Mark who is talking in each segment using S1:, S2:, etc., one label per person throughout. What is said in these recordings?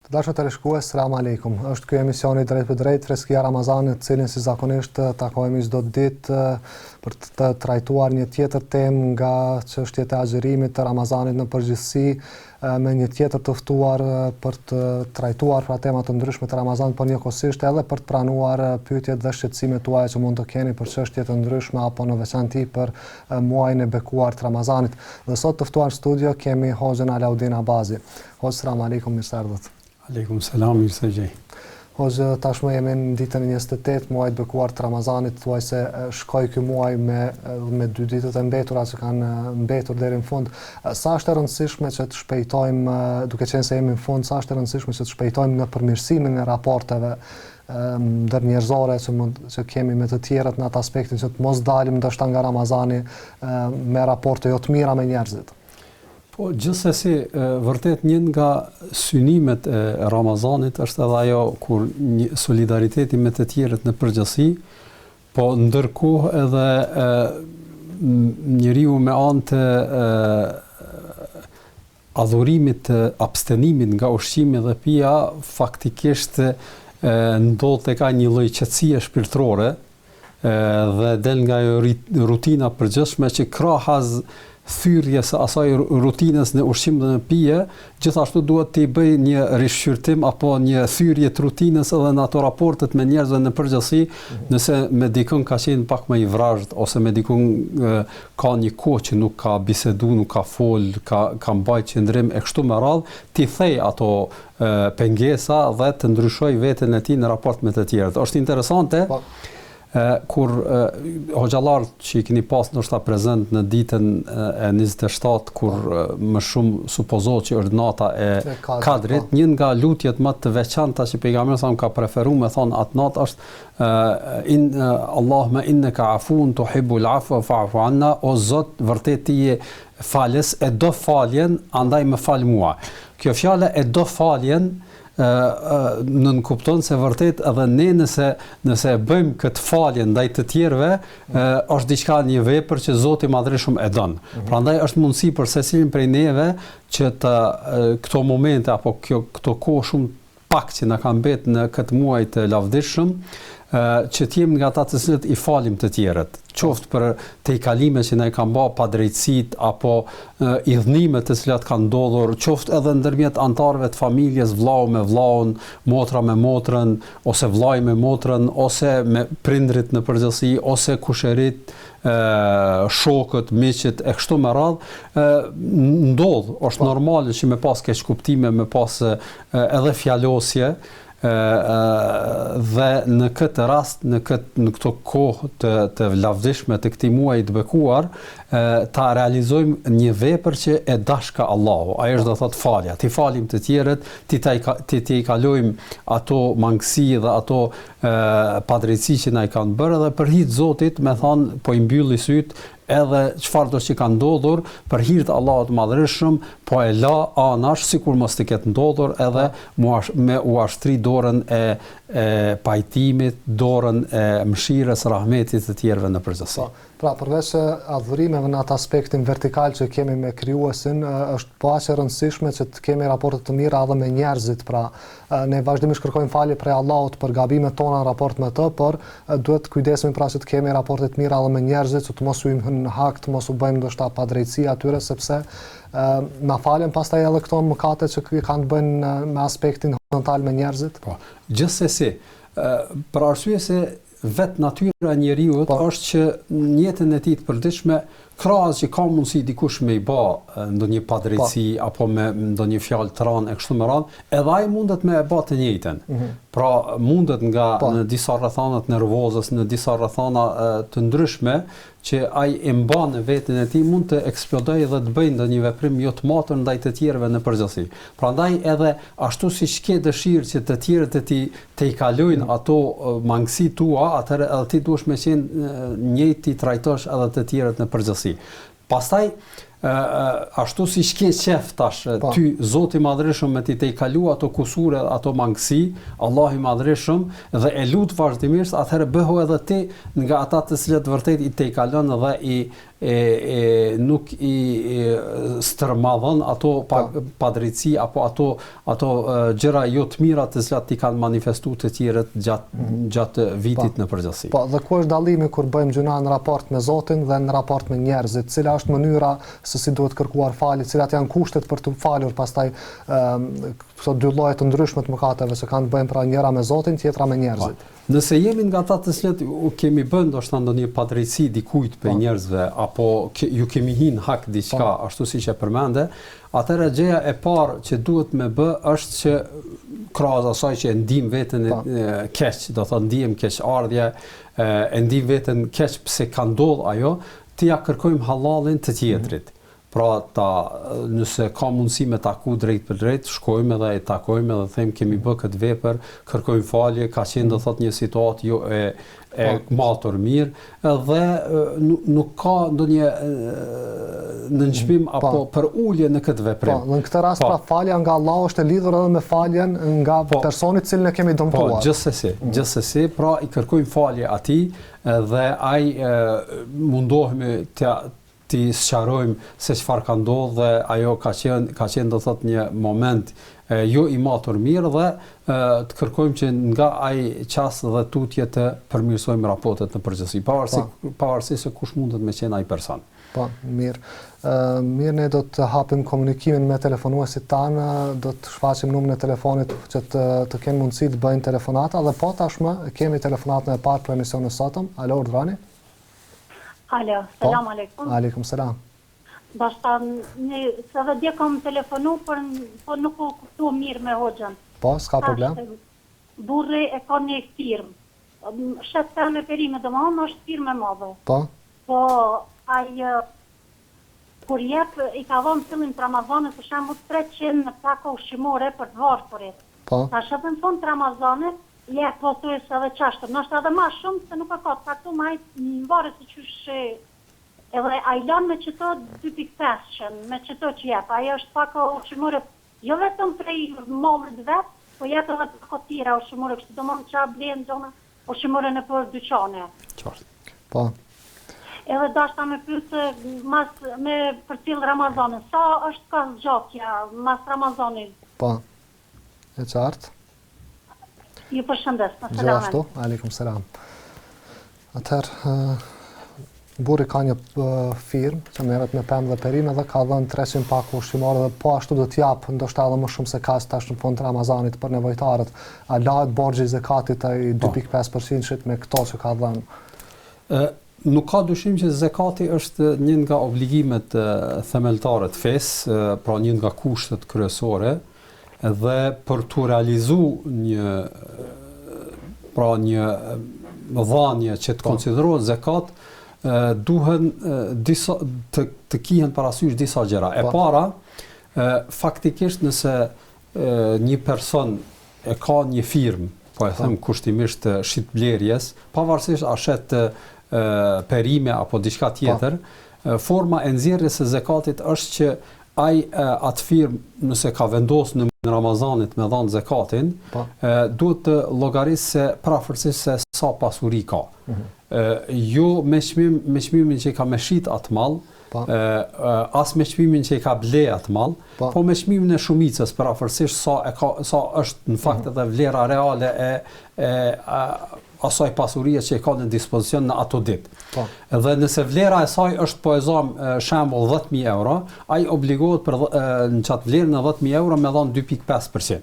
S1: Dashur teleshikues, selam aleikum. Është ky emisioni drejt për drejt Freskia Ramazanit, cilin si zakonisht takohemi çdo ditë për të trajtuar një tjetër temë nga çështjet e agjërimit të Ramazanit në përgjithësi, me një tjetër të ftuar për të trajtuar pra tema të ndryshme të Ramazanit, por njëkohësisht edhe për të pranuar pyetjet dhe shqetësimet tuaja që mund të keni për çështje të ndryshme apo në veçanti për muajin e bekuar të Ramazanit. Dhe sot të ftuar në studio kemi Hoxhën Alaudin Abazi. Hoxh, selam aleikum, mirë se erdhët.
S2: Aleikum selam, mirë se gjej.
S1: Hoxhë, tashmë jemi në ditën e 28 muajit bekuar të Ramazanit, thuaj se shkoi ky muaj me 2 ditët e mbetura që kanë mbetur deri në fund. Sa është e rëndësishme që të shpejtojmë, duke qenë se jemi në fund, sa është e rëndësishme që të shpejtojmë në përmirësimin e raporteve ndërnjerëzore që kemi me të tjerët në atë aspektin që të mos dalim ndoshta nga Ramazani me raporte jo të mira me njerëzit.
S2: Po, gjithsesi, vërtet një nga synimet e Ramazanit është edhe ajo kur solidariteti me të tjerët në përgjithësi, po ndërkohë edhe njeriu me anë të adhurimit të abstenimit nga ushqimi dhe pija, faktikisht ndodh tek një lloj qetësie shpirtërore dhe del nga rutina përgjithshme që krahas thyrjes së asaj rutinës në ushqim dhe në pije, gjithashtu duhet të bëj një rishqyrtim apo një thyrje të rutinës edhe në ato raportet me njerëzve në përgjithësi, nëse me dikën ka qenë pak më i vrazhd ose me dikën ka një kohë që nuk ka bisedu, nuk ka fol, ka mbajt qëndrim e kështu me radhë, ti thej ato pengesa dhe të ndryshoj veten e tij në raport me të tjerët. Është interesante kur hoxhallarët që i keni pas ndoshta prezent në ditën e 27 kur më shumë supozohet që është nata e Kadrit, një nga lutjet më të veçanta që pejgamberi sa ka preferuar me thon atë natë është Allahumma innaka afun tuhibbul afwa fa'fu anna, o Zot, vërtet ti je falës, e do faljen, andaj më fal mua. Kjo fjala e do faljen nënkupton se vërtet edhe ne nëse bëjmë këtë falje ndaj të tjerëve, është diçka, një vepër që Zoti i Madhërisht e don. Prandaj është mundësi për secilin prej neve që këto momente apo këto kohë shumë pak që na kanë mbetë në këtë muaj të lavdishëm, që t'jem nga ata të cilët i falim të tjerët, qoftë për tejkalime që na i kanë bërë padrejtësitë apo idhnime të cilat kanë ndodhur, qoftë edhe ndërmjet antarëve të familjes, vllau me vllaun, motra me motrën, ose vllai me motrën, ose me prindrit në përgjithësi, ose kusherit, shokët, miqët e kështu me radhë, ndodh, është normale që me pas keqkuptime, me pas edhe fjalosje, dhe në këtë rast, në këto kohë të lavdishme të këtij muaji të bekuar, ta realizojmë një vepër që e dashka Allahu. Ajo është do thotë falja. Ti falim të tjerët, ti i kalojmë ato mangësi dhe ato padrejtësi që na i kanë bërë, dhe për hir të Zotit, me thënë, po i mbylli sytë edhe çfarë do që ka ndodhur për hir të Allahut Madhërisht, po e la anash sikur mos të ketë ndodhur, edhe me u ashtri dorën e pajtimit, dorën e mëshirës, rahmetit të tjerëve në përgjithësi.
S1: Pra, përveç adhurimeve në atë aspektin vertikal që kemi me krijuesin, është po aq e rëndësishme që të kemi raporte të mira edhe me njerëzit. Pra, ne vazhdimisht kërkojmë falje prej Allahut për gabimet tona në raport me të, por duhet të kujdesemi pra që të kemi raporte të mira edhe me njerëzit, që të mos u në hak, të mos u bëjmë ndoshta padrejtësi atyre, sepse na falen pastaj edhe këto mëkate që kanë të bëjnë me aspektin horizontal me njerëzit.
S2: Po, gjithsesi, për arsye se vetë natyra e njeriut është që në jetën e tij të përditshme krahas që ka mundësi dikush me I bë ndonjë padrejtësi apo me ndonjë fjalë të rënë e kështu me radhë, edhe ai mundet me e bë të njëjtën. Pra mundet nga në disa rrethana të nervozës, në disa rrethana të ndryshme që ai e mban në veten e tij mund të eksplodojë dhe të bëjë ndonjë veprim jo të matur ndaj të tjerëve në përgjithësi. Prandaj edhe ashtu siç ke dëshirë që të tjerët të I kalojnë ato mangësi tua, atëherë edhe ti duhesh me qenë njëjtë I trajtosh edhe të tjerët në përgjithësi. Pastaj ashtu siç ke qef tash ty Zoti I Madhreshëm me ti të I kalu ato kusure, ato mangësi, Allahu I Madhreshëm dhe e lut vazhdimisht, atëherë bëhu edhe ti nga ata të cilët vërtet I të I kalon dhe nuk I stërmadhon ato padrejtësi apo ato gjëra jo të mira të cilat I kanë manifestuar të tjerët gjatë vitit në përgjithësi.
S1: Po, dhe ku është dallimi kur bëjmë gjuna në raport me Zotin dhe në raport me njerëzit? Cila është mënyra se si duhet kërkuar falje, cilat janë kushtet për të falur, pastaj këto dy lloje të ndryshme të mëkateve që kanë të bëjnë pra njëra me Zotin, tjetra me njerëzit.
S2: Nëse jemi nga ata të cilët kemi bën ndoshta ndonjë padrejtësi dikujt për njerëzve apo ju kemi hin hak diçka ashtu siç e përmende, atëherë gjëja e parë që duhet me bë është që krahas asaj që e ndim veten keq, do të thotë ndihem keqardhje, e ndim veten keq pse ka ndodhur ajo, ti ja kërkojmë hallalin të tjetrit. Pra nëse ka mundësi me taku drejt për drejt, shkojmë edhe e takojmë edhe them kemi bë këtë vepër, kërkojmë falje, ka qenë do thot një situatë jo e matur mirë, dhe nuk ka ndonjë nënçmim apo për ulje në këtë veprim.
S1: Në këtë rast pra falja nga Allahu është e lidhur edhe me faljen nga personi i cilin e kemi dëmtuar.
S2: Gjithsesi, pra I kërkojmë falje atij dhe ai mundohemi ti sqarojmë se çfarë ka ndodhur dhe ajo ka qenë do thot një moment jo I matur mirë dhe të kërkojmë që nga ai qast dhe tutje të përmirësojmë raportet në përgjithësi, pavarësisht se kush mundet me qenë ai person.
S1: Po, mirë. Mirë, ne do të hapim komunikimin me telefonuesit tanë, do të shfaqim numrin e telefonit që të kenë mundësi të bëjnë telefonata dhe po tashmë kemi telefonatën e parë për emisionin e sotëm. Alo, urdhrani.
S3: Alo, selam aleikum.
S1: Aleikum selam.
S3: Bashta, se dhe dje kam telefonu, po nuk u kuptu mirë me hoxhën.
S1: Po, s'ka problem.
S3: Burri e ka një firmë. Shet ka me perime, do më është firmë e madhe.
S1: Po?
S3: Po, kur jep, I ka dhonë fillim të Ramazanit, për shembull 300 paka ushqimore për të varfërit.
S1: Po?
S3: Tash edhe në fund të Ramazanit, po thuaj se edhe qashtër, nështë edhe ma shumë, se nuk e ka të faktu ma në varet se qysh edhe a I lanë me qëto 2.5, me qëto që jep, ajo është paka ushqimore, jo vetëm prej mallit vetë, po jetë edhe paka tira ushqimore, kështë do më në qa blenë gjona ushqimore në për dyqane.
S1: Po.
S3: Edhe dashta me pyse me për cilë Ramazanit, sa është ka zgjatja mas Ramazanit?
S1: Po, e qartë.
S3: Ju përshëndes, në selamen.
S1: Gjithashtu, aleikum selam. Atëherë, burri ka një firmë që merret me pemë dhe perime dhe ka dhënë 300 pakë ushqimore dhe po ashtu do t'jap ndoshta edhe më shumë se ka tash në fund të Ramazanit për nevojtarët. A lahet borxhi I zakatit ai 2.5% me këto që ka dhënë?
S2: Nuk ka dyshim që zakati është një nga obligimet themeltare të fesë, pra një nga kushtet kryesore. Dhe për të realizu një dhanje që të konsiderohet zakat, duhen të kihen parasysh disa gjëra. E para, faktikisht nëse një person e ka një firmë, po e them kushtimisht shitblerjes, pavarësisht a shet perime apo diçka tjetër, forma e nxjerrjes së zakatit është që ai atë firmë nëse ka vendosur në Ramazanit me dhënë zakatin, duhet të llogarisë se prafërsisht se sa pasuri ka. Jo me çmimin që ka me shit atë mall, as me çmimin që ka ble atë mall, po me çmimin e shumicës prafërsisht sa është në fakt edhe vlera reale e asaj pasurie që e ka në dispozicion në ato ditë. Dhe nëse vlera e saj është po e zëm shembull 10.000 euro, ai obligohet për në çat vlerën e 10.000 euro me dhënë 2.5%.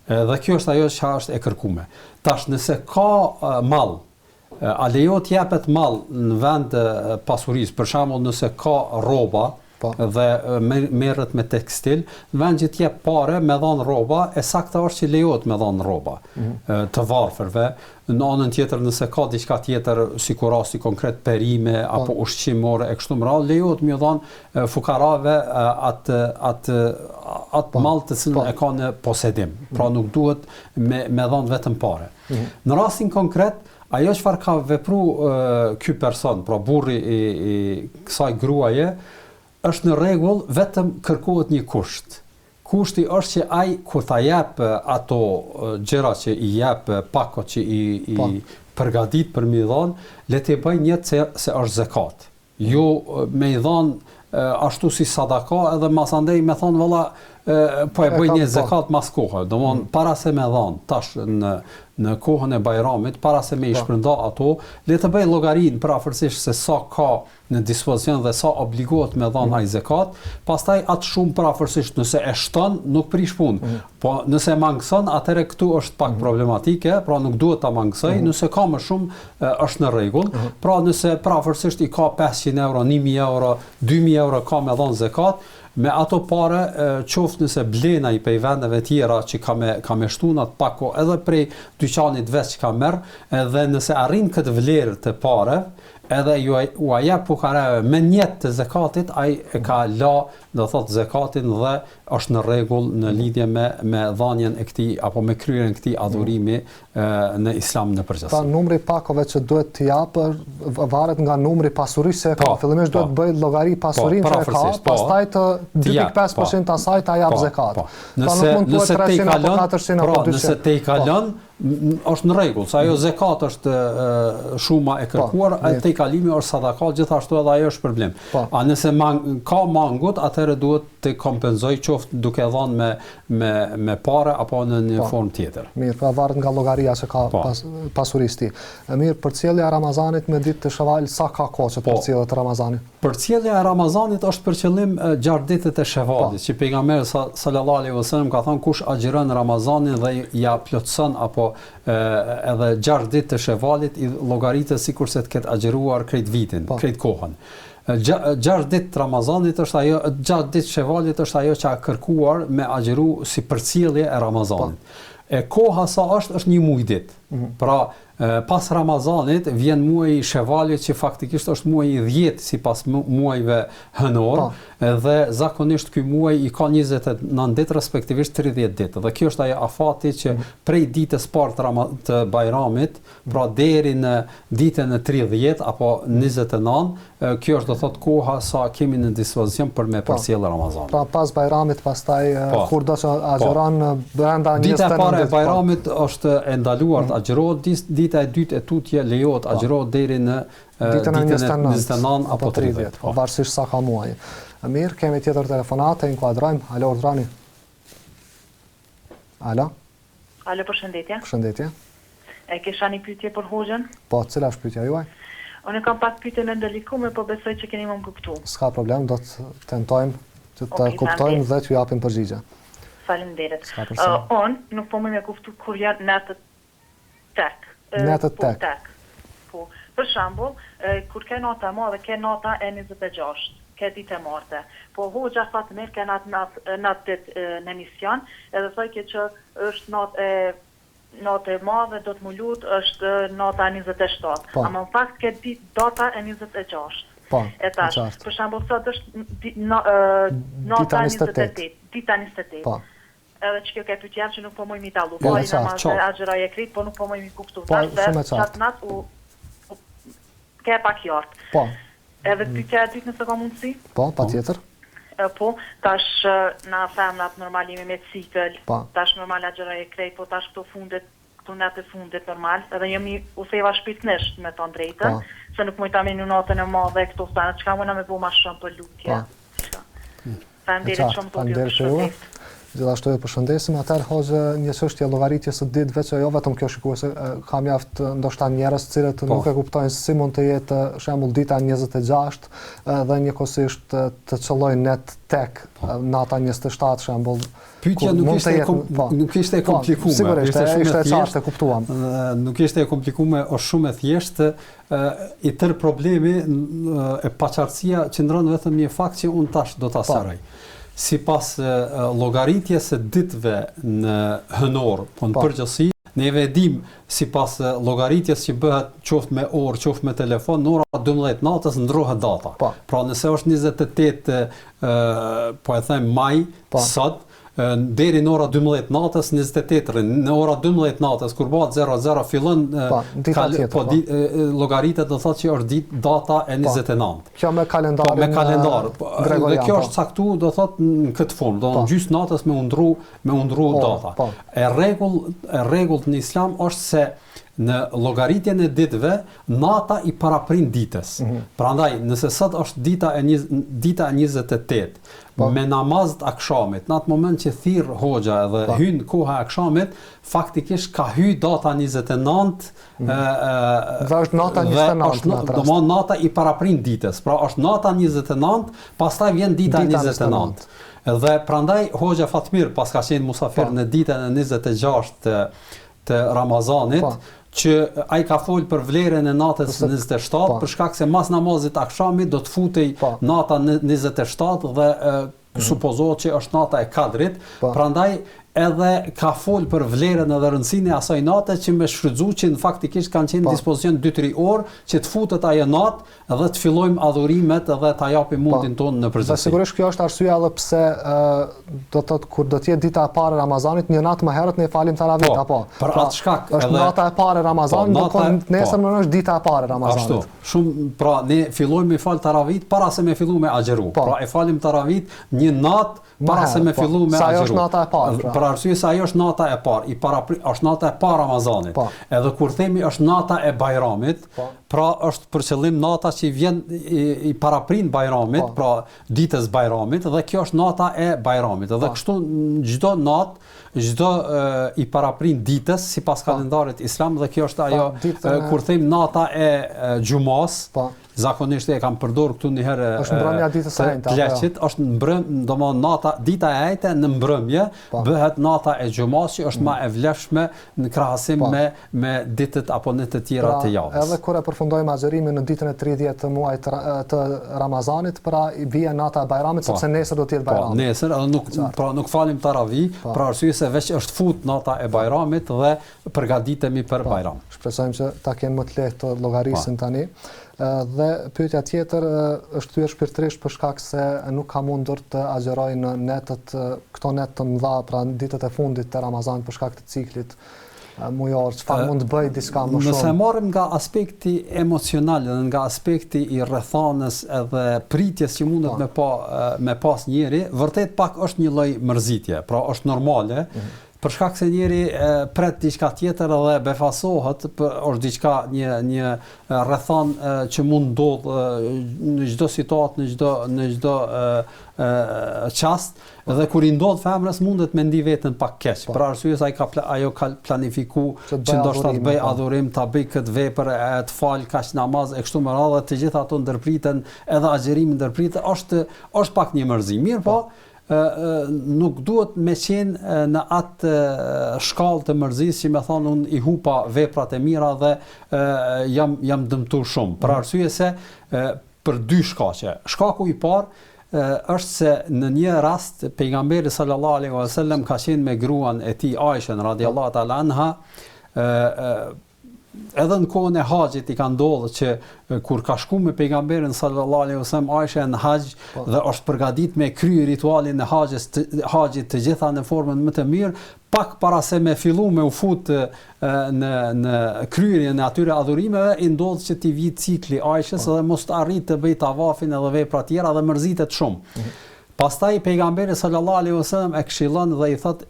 S2: Dhe kjo është ajo që është e kërkuar. Tash nëse ka mall A lejohet jepet mall në vend pasurisë, për shembull nëse ka rroba dhe merret me tekstil, në vend që t'jep pare me dhënë rroba, e saktë është që lejohet me dhënë rroba të varfërve. Në anën tjetër, nëse ka diçka tjetër, si kur rasti konkret perime apo ushqimore e kështu me radhë, lejohet me dhënë fukarave atë mall të cilën e ka në posedim. Pra nuk duhet me dhënë vetëm pare. Në rastin konkret, ajo çfarë ka vepruar ky person, pra burri i kësaj gruaje, është në rregull, vetëm kërkohet një kusht. Kushti është që ai kur ta jep ato gjëra që i jep, pakot që i përgatit për mi dhënë, le të bëj një se është zakat. Jo me i dhënë ashtu si sadaka, edhe masandej me thonë valla po e bëj një zakat mas kohë. Domthon para se me dhënë tash në kohën e Bajramit, para se me i shpërnda ato, le të bëj llogarinë përafërsisht se sa ka në dispozicion dhe sa obligohet me dhënë ai zakat, pastaj atë shumë përafërsisht nëse e shton nuk prish punë. Po nëse mangëson, atëherë këtu është pak problematike, pra nuk duhet ta mangësoj, nëse ka më shumë është në rregull. Pra nëse përafërsisht i ka 500 euro, 1000 euro, 2000 euro ka me dhënë zakat, me ato pare qoftë nëse blena i prej vendeve tjera që ka me shtunat pako edhe prej dyqanit veç që ka merr, edhe nëse arrin këtë vlerë të pare, edhe u jep fukarave me njet të zakatit, ai e ka la, do thotë zakatin dhe është në rregull në lidhje me dhënien e këtij apo me kryerjen e këtij adhurimi në Islam në përgjithësi.
S1: Pra numri pakove që duhet të jap varet nga numri pasurisë që ka. Fillimisht duhet bëj llogari pasurinë që ka, pastaj të 2.5% asaj ta jap zakat.
S2: Nëse te i kalon është në rregull, sa ajo zakat është shuma e kërkuar, te kalimi është sadaka, gjithashtu edhe ajo është problem. A nëse ka mangut, atëherë duhet të kompenzoj qoftë duke dhënë me pare apo në një formë tjetër.
S1: Mirë, pra varet nga llogaria që ka pasurisë ti. Mirë, përcjellja e Ramazanit me ditë të Shawal, sa ka kohë që përcjellet Ramazani?
S2: Përcjellja e Ramazanit është për qëllim gjatë ditët e Shawalit, që pejgamberi sallallahu alaihi wasallam ka thënë kush agjiron Ramazanin dhe ja plotson apo edhe 6 ditë të Shawalit i llogaritet sikurse të ketë agjëruar krejt vitin, krejt kohën. 6 ditë Ramazanit është ajo, 6 ditë Shawalit është ajo që ka kërkuar me agjëru si përcjellje e Ramazanit. E koha sa është një muaj ditë. Pra pas Ramazanit vjen muaji Shawalit që faktikisht është muaji 10 sipas muajve hënor, dhe zakonisht ky muaj i ka 29 ditë respektivisht 30 ditë. Dhe kjo është ajo afati që prej ditës parë të Bajramit, pra deri në ditën e 30 apo 29, kjo është do thot koha sa kemi në dispozicion për me përcjellë Ramazanit.
S1: Pra pas Bajramit pastaj kur do të agjeron brenda 29
S2: dita e parë e Bajramit është e ndaluar të agjerohet, dita e dytë e tutje lejohet agjerohet deri në ditën e 29 apo 30.
S1: Varësisht sa ka muaj. Mirë, kemi tjetër telefonate, inkuadrojmë. Alo, urdhrani. Alo?
S4: Alo, përshëndetje.
S1: Përshëndetje.
S4: E kisha një pyetje për hoxhën?
S1: Po, cila është pyetja juaj?
S4: Unë kam pak pyetje në ndërlikume, po besoj që keni më kuptu.
S1: S'ka problem, do të tentojmë që të kuptojmë dhe t'ju japim përgjigje.
S4: Faleminderit. Unë nuk po më kuptu kur janë netët tek.
S1: Netët tek.
S4: Po, për shembull, kur ke nota e madhe, ke nota e 26, ke ditë e martë. Po hoxha sa të merr ke natë në emision, edhe thoj që është natë e madhe do të më lut është nota e 27. Ama në fakt ke data e 26.
S1: Po.
S4: E tash, për shembull sot është nota 28, dita 28. Po. Edhe që kjo ke pyetje që nuk po më mi dallu. Po ina më agjeroj e krit, po nuk po më mi kuptu.
S1: Tash
S4: çat nat u ke pak jart.
S1: Po.
S4: Edhe pyetja e dytë nëse ka mundësi?
S1: Po, patjetër.
S4: Po, tash na femnat normalimi me cikël. Tash normal agjeroj e krit, po tash këto natë fundit normal, edhe jemi u theva shpirtnisht me të drejtën, se nuk mund ta më në natën e madhe këto stanë, çka mund na më bëu më shumë për lutje. Faleminderit shumë për ju.
S1: Gjithashtu e përshëndesim, atëherë hoxha një çështje llogaritjes së ditëve që jo vetëm kjo shikuese, ka mjaft ndoshta njerëz të cilët nuk e kuptojnë si mund të jetë shembull dita 26 dhe njëkohësisht të çollojnë net tek nata 27 shembull.
S2: Pyetja nuk ishte e komplikuar.
S1: Sigurisht, ishte e qartë, e kuptuam.
S2: Nuk ishte e komplikuar, është shumë e thjeshtë. I tërë problemi e paqartësia qëndron vetëm një fakt që unë tash do ta sqaroj. Sipas llogaritjes së ditëve në hënor, po në përgjithësi, neve e dim sipas llogaritjes që bëhet qoftë me orë, qoftë me telefon, në ora 12 natës ndrohet data. Pra nëse është 28 po e them maj sot, deri në ora 12 natës 28, në ora 12 natës kur bëhet 00 fillon llogaritet do thotë që është data e 29.
S1: Kjo me kalendarin.
S2: Me kalendar. Dhe kjo është caktuar do thotë në këtë formë, do të gjysmë natës me undru data. E rregullt në Islam është se në llogaritjen e ditëve nata i paraprin ditës. Prandaj nëse sot është dita e 28 me namaz të akşamit, në atë moment që thirr hoxha dhe hyn koha e akşamit, faktikisht ka hy data 29
S1: dhe është nata 29.
S2: Domthonë nata i paraprin ditës. Pra është nata 29, pastaj vjen dita 29. Dhe prandaj hoxha Fatmir pas ka qenë musafir në ditën e 26 të Ramazanit, që ai ka fol për vlerën e natës 27 për shkak se mas namazit akşamit do të futej nata 27 dhe supozohet që është nata e Kadrit, prandaj edhe ka fol për vlerën edhe rëndësinë e asaj nate që me shfrytzu që në faktikisht kanë qenë në dispozicion 2-3 orë që të futet ajo natë dhe të fillojmë adhurimet edhe ta japim mundin tonë në përgjithësi.
S1: Sigurisht kjo është arsyeja edhe pse do të thotë kur do të jetë dita e parë e Ramazanit, një natë më herët ne falim taravit apo.
S2: Për atë shkak
S1: është nata e parë e Ramazanit, do nesër më është dita e parë e Ramazanit.
S2: Ashtu. Shumë pra ne fillojmë me fal taravit para se me fillu me agjeru. Pra e falim taravit një natë para se me fillu me agjeru.
S1: Sa është nata e parë.
S2: Për arsye se ajo është nata e parë, është nata e parë Ramazanit. Edhe kur themi është nata e Bajramit, pra është për qëllim nata që vjen i paraprin Bajramit, pra ditës Bajramit, dhe kjo është nata e Bajramit. Dhe kështu çdo natë, çdo i paraprin ditës sipas kalendarit islam, dhe kjo është ajo kur them nata e xumas. Zakonisht e kam përdorur këtu një herë
S1: është mbrëmja ditës së njëjtë.
S2: Pleqit është domthonë nata dita e njëjtë në mbrëmje bëhet nata e xumas që është më e vlefshme në krahasim me ditët apo në të tjera të javës.
S1: Edhe kur e përfundojmë agjerimin në ditën e 30 të muajit të Ramazanit, pra i bie nata e Bajramit sepse nesër do të jetë Bajrami.
S2: Nesër edhe nuk falim taravih, për arsye se veç është fut nata e Bajramit dhe përgatitemi për Bajram.
S1: Shpresojmë që ta kenë më të lehtë të llogarisin tani. Dhe pyetja tjetër është thyer shpirtërisht për shkak se nuk ka mundur të agjeroj në këto net të mëdha, pra në ditët e fundit të Ramazanit për shkak të ciklit mujor, çfarë mund të bëj diçka më shumë.
S2: Nëse marrim nga aspekti emocional dhe nga aspekti i rrethanës edhe pritjes që mundet me pas njëri, vërtet pak është një lloj mërzitje, pra është normale. Për shkak se njëri pret diçka tjetër dhe befasohet, është diçka një rrethan që mund ndodh në çdo situatë, në çdo çast, dhe kur i ndodh femrës mundet me ndi veten pak keq. Për arsye se ajo ka planifikuar që ndoshta të bëj adhurim, ta bëj këtë vepër, të fal kaq namaz e kështu me radhë, të gjitha ato ndërpriten, edhe agjerimi ndërpritet, është pak një mërzim. Mirë po, nuk duhet me qenë në atë shkallë të mërzisë që me thonë unë i hupa veprat e mira dhe jam dëmtuar shumë. Për arsye se për dy shkaqe. Shkaku i parë është se në një rast pejgamberi sallallahu alaihi wasallam ka qenë me gruan e tij Aishën radhiyallahu ta'ala anha, edhe në kohën e haxhit i ka ndodhur që kur ka shkuar me pejgamberin sallallahu alaihi wasallam Aisha në haxh dhe është përgatitur me kryer ritualin e haxhit të gjitha në formën më të mirë, pak para se me fillu me u fut në kryerjen e atyre adhurimeve, i ndodh që t'i vijë cikli Aishës dhe mos të arrit të bëj tavafin edhe vepra tjera dhe mërzitet shumë. Pastaj pejgamberi sallallahu alaihi wasallam e këshillon dhe i thot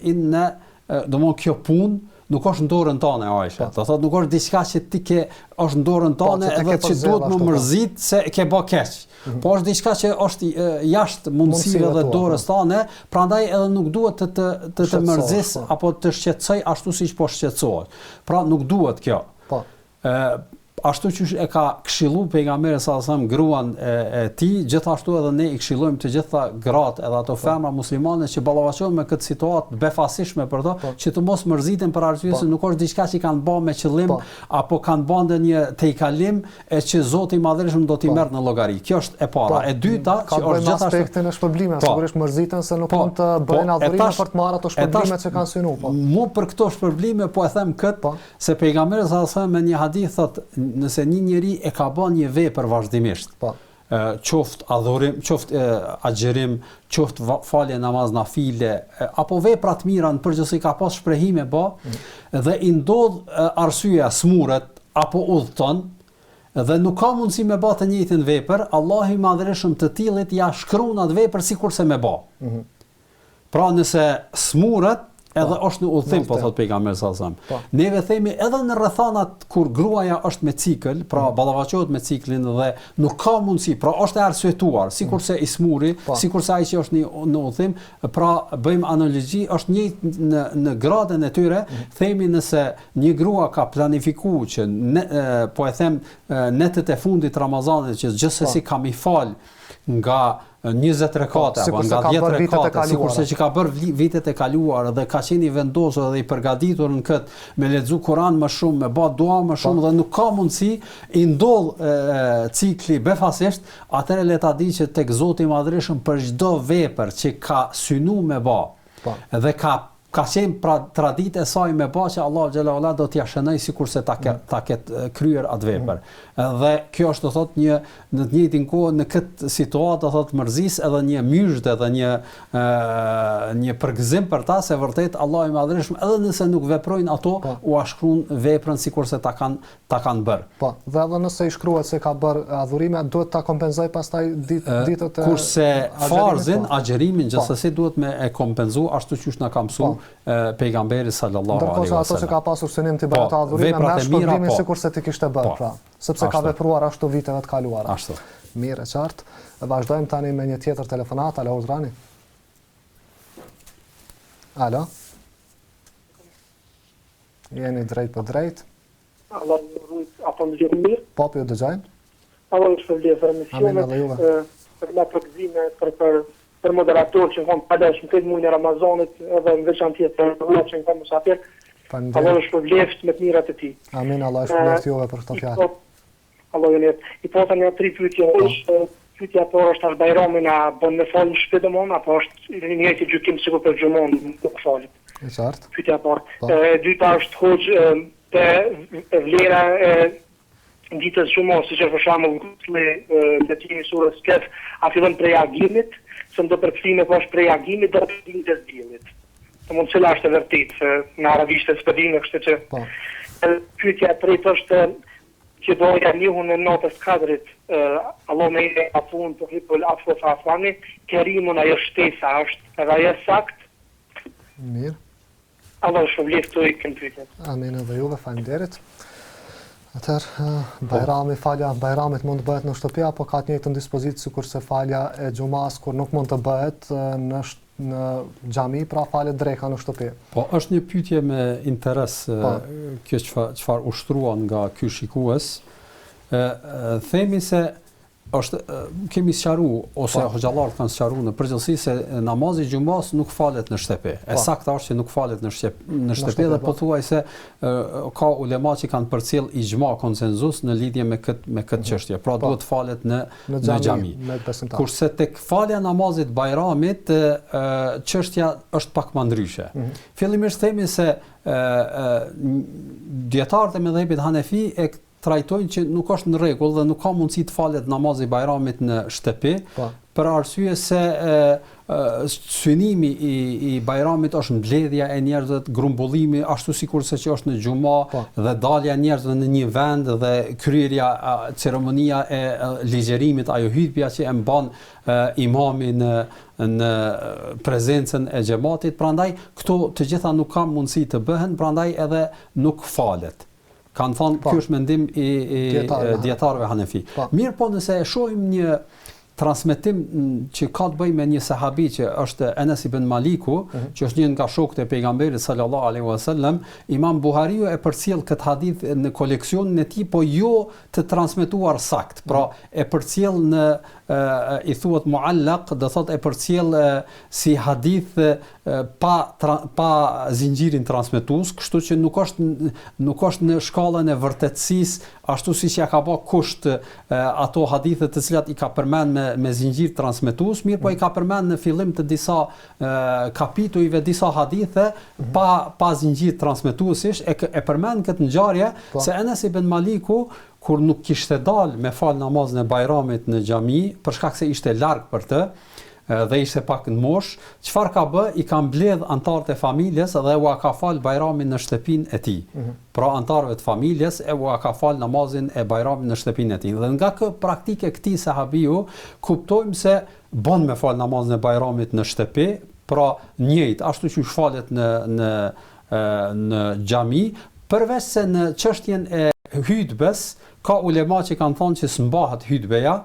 S2: domthon kjo punë nuk është në dorën tënde Aisha. Do thotë nuk është diçka që ti ke është në dorën tënde edhe që duhet më mërzit se ke bë keq. Po është diçka që është jashtë mundësive dhe dorës tënde, prandaj edhe nuk duhet të mërzis apo të shqetësoj ashtu siç po shqetësohet. Pra nuk duhet kjo.
S1: Po.
S2: Ashtu që e ka këshillu pejgamberi sallallahu alajhi wasallam gruan e tij, gjithashtu edhe ne I këshillojmë të gjitha gratë edhe ato femra muslimane që ballafaqohen me këtë situatë befasishme për to, që të mos mërziten për arsye se nuk është diçka që kanë bërë me qëllim apo kanë bërë ndonjë tejkalim e që Zoti I Madhërisht do t'i merr në llogari. Kjo është e para. E dyta që është gjithashtu
S1: aspektin e shpërblimet, sigurisht mërziten se nuk mund të bëjnë adhurime për të marrë ato shpërblimet që kanë synu.
S2: Mu për këto shpërblime po e them këtë se pejgamberi sallallahu alajhi wasallam me një hadith thotë nëse një njeri e ka bën një vepër vazhdimisht, qoftë adhurim, qoftë agjerim, qoftë falje namaz nafile, apo vepra të mira në përgjithësi ka pas shprehime dhe I ndodh arsyeja smuret apo udhton dhe nuk ka mundësi me bë të njëjtën vepër, Allahu I Madhërisht të tillit ja shkruan atë vepër sikurse me bë. Pra nëse smuret edhe është në udhtim, po thot pejgamberi sallallahu alajhi wasallam. Neve themi edhe në rrethanat kur gruaja është me cikël, pra ballafaqohet me ciklin dhe nuk ka mundësi, pra është e arsyetuar, sikurse I smuri, sikurse ai që është në udhtim, pra bëjmë analogji, është njëjtë në gradën e tyre, themi nëse një grua ka planifikuar që po e them netët e fundit Ramazanit që gjithsesi kam I fal nga 20 rekate apo nga 10 rekate, sikurse që ka bërë vitet e kaluara dhe ka qenë I vendosur dhe I përgatitur në këtë me lexu Kur'an më shumë, me bë dua më shumë dhe nuk ka mundësi I ndodh cikli befasisht, atëherë le ta di që tek Zoti I Madhërisht për çdo vepër që ka synu me bë dhe ka qenë pra traditë e saj me bë që Allahu xhala ualla do t'ia shënoj sikurse ta ketë kryer atë vepër. Dhe kjo është do thotë në të njëjtin kohë në këtë situatë do thotë mërzis edhe një myshd edhe një përgëzim për ta se vërtet Allahu I Madhërisht edhe nëse nuk veprojnë ato u shkruan veprën sikurse ta kanë bërë.
S1: Po, dhe edhe nëse I shkruhet se ka bërë adhurime, duhet ta kompenzoj pastaj ditët e
S2: kurse farzin, agjerimin gjithsesi duhet me e kompenzu ashtu siç na ka mësuar pejgamberi sallallahu alaihi wasallam.
S1: Ndërkohë ato që ka pasur synim të bëjë ato adhurime me shpërblimin sikurse ti kishte bërë, pra, sepse ka vepruar ashtu viteve të kaluara.
S2: Ashtu.
S1: Mirë, qartë. Vazhdojmë tani me një tjetër telefonat. Alo, Uzrani. Alo. Jeni drejt për drejt.
S5: Alo, apo në gjithë mirë?
S1: Po, ju dëgjojmë.
S5: Alo, në shpërblej për emisionet, për la përgëzime, për moderator që në kam palesh në këtë mujnë e Ramazanit, edhe në veçantë për që në kam mësafir. Alo, në shpërblej me të mirat e ti.
S1: Amin, Allah shpërblej juve për këto fjallë.
S5: Alo, jënet. I pota një 3 pyetje, pyetja por është as Bajramin a bën me falë në shtëpi domon, apo është një që gjykim sikur për gjumon nuk falit.
S1: E qartë.
S5: Pyetja por. Dyta është hoxh te vlera e ditës gjumon, siç është për shembull letimi surës Kehf, a fillon prej agimit, se do përkthime po është prej agimit deri në ditën e diellit. Domon cila është e vërtetë në arabisht e spedinë, kështu që pyetja e tretë është që doja njëhun e natës kadrit, Allah me i afun të hipul afo fafani, kerimun ajo shtesa është edhe ajo sakt.
S1: Mirë.
S5: Allah shpërblet këto I kënë pyetjet.
S1: Amin edhe juve, faleminderit. Atëherë, falja Bajramit mund të bëhet në shtëpi apo ka të njëjtën dispozitë sikurse falja e xumas kur nuk mund të bëhet në xhami, pra falet dreka në shtëpi.
S2: Po, është një pyetje me interes kjo çfarë ushtruan nga ky shikues. Themi se kemi sqaruar ose hoxhallarët kanë sqaruar në përgjithësi se namazi i xumas nuk falet në shtëpi. E saktë është që nuk falet në shtëpi dhe pothuajse ka ulema që kanë përcjell ixhma konsenzus në lidhje me këtë çështje. Pra duhet falet në xhami. Kurse tek falja namazit Bajramit çështja është pak më ndryshe. Fillimisht themi se dietarët e mëdhëpit Hanefi trajtojnë që nuk është në rregull dhe nuk ka mundësi të falet namazi i Bajramit në shtëpi, për arsye se synimi i Bajramit është mbledhja e njerëzve, grumbullimi ashtu sikurse që është në xhuma dhe dalja e njerëzve në një vend dhe kryerja ceremonia e ligjërimit, ajo hutbja që e mban imami në prezencën e xhamatit, prandaj këto të gjitha nuk kanë mundësi të bëhen, prandaj edhe nuk falet. Kanë thonë ky është mendim i dietarëve Hanefi. Mirë, po nëse e shohim një transmetim që ka të bëjë me një sahabi që është Enes ibn Maliku, që është një nga shokët e pejgamberit sallallahu alaihi wasallam, Imam Buhariu e përcjell këtë hadith në koleksionin e tij, po jo të transmetuar sakt. Pra e përcjell në i thuhet muallaq, do thotë e përcjell si hadith pa zinxhirin transmetues, kështu që nuk është në shkallën e vërtetësisë ashtu siç ja ka bë kusht ato hadithe të cilat i ka përmend me zinxhir transmetues, mirë po i ka përmend në fillim të disa kapitujve disa hadithe pa zinxhir transmetuesish, e përmend këtë ngjarje se Enes ibn Maliku kur nuk kishte dal me fal namazin e Bajramit në xhami për shkak se ishte larg për të dhe ishte pak në mosh, çfarë ka bë? I ka mbledh antarët e familjes dhe u ka fal Bajramin në shtëpinë e tij. Pra antarëve të familjes u ka fal namazin e Bajramit në shtëpinë e tij. Dhe nga kjo praktike këtij sahabiu kuptojmë se bën me fal namazin e Bajramit në shtëpi, pra njëjtë ashtu që falet në xhami, përveç se në çështjen e hutbes ka ulema që kanë thonë që s'mbahet hutbeja,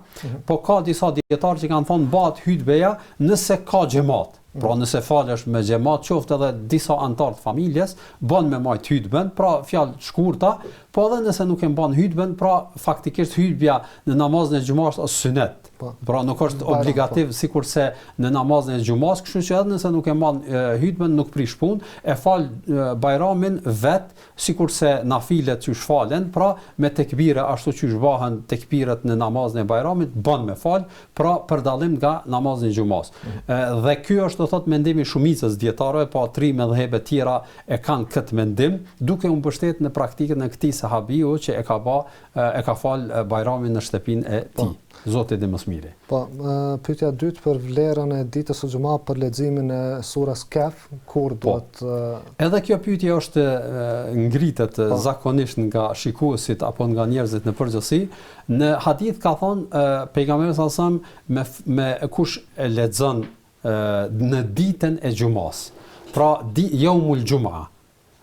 S2: po ka disa dietarë që kanë thonë mbahet hutbeja nëse ka xhamat. Pra nëse falesh me xhamat, qoftë edhe disa antar të familjes, bën me majt hutben, pra fjalë të shkurta, po edhe nëse nuk e mban hutben, pra faktikisht hutbja në namazin e xumës është sunet. Pra nuk është obligativ sikurse në namazin e xumës, kështu që edhe nëse nuk e mban hutben nuk prish punë, e fal Bajramin vet sikurse nafilet që shfalen, pra me tekbire ashtu që shbahen tekbiret në namazin e Bajramit, bën me fal, pra për dallim nga namazin e xumës. Dhe ky është do thot mendimi shumicës dietarëve, po tri mëdhëbe tjera e kanë këtë mendim, duke u mbështetur në praktikën e këtij sahabiu që e ka fal Bajramin në shtëpinë e tij. Zoti dhe mësmiri.
S1: Po, pyetja e dytë për vlerën e ditës së xumat për leximin e surës Kaf, kur duhet
S2: Edhe kjo pyetje është ngritet zakonisht nga shikuesit apo nga njerëzit në përgjithësi. Në hadith ka thonë pejgamberi sallallahu alajhi wasallam me kush e lexon në ditën e xumës. Pra yaumul xuma,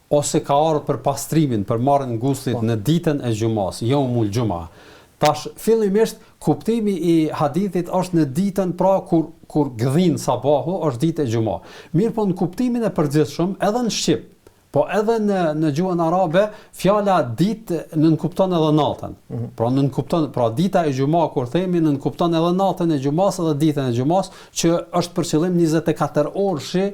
S2: ose ka ardhur për pastrimin, për marrjen e guslit në ditën e xumës, yaumul xuma. Tash fillimisht kuptimi i hadithit është në ditën pra kur gdhin sabahu është ditë e xumë. Mirë, po në kuptimin e përgjithshëm edhe në shqip, po edhe në gjuhën arabe, fjala ditë nënkupton edhe natën. Pra nënkupton, pra dita e xumë kur themi nënkupton edhe natën e xumës edhe ditën e xumës, që është për qëllim 24 orëshi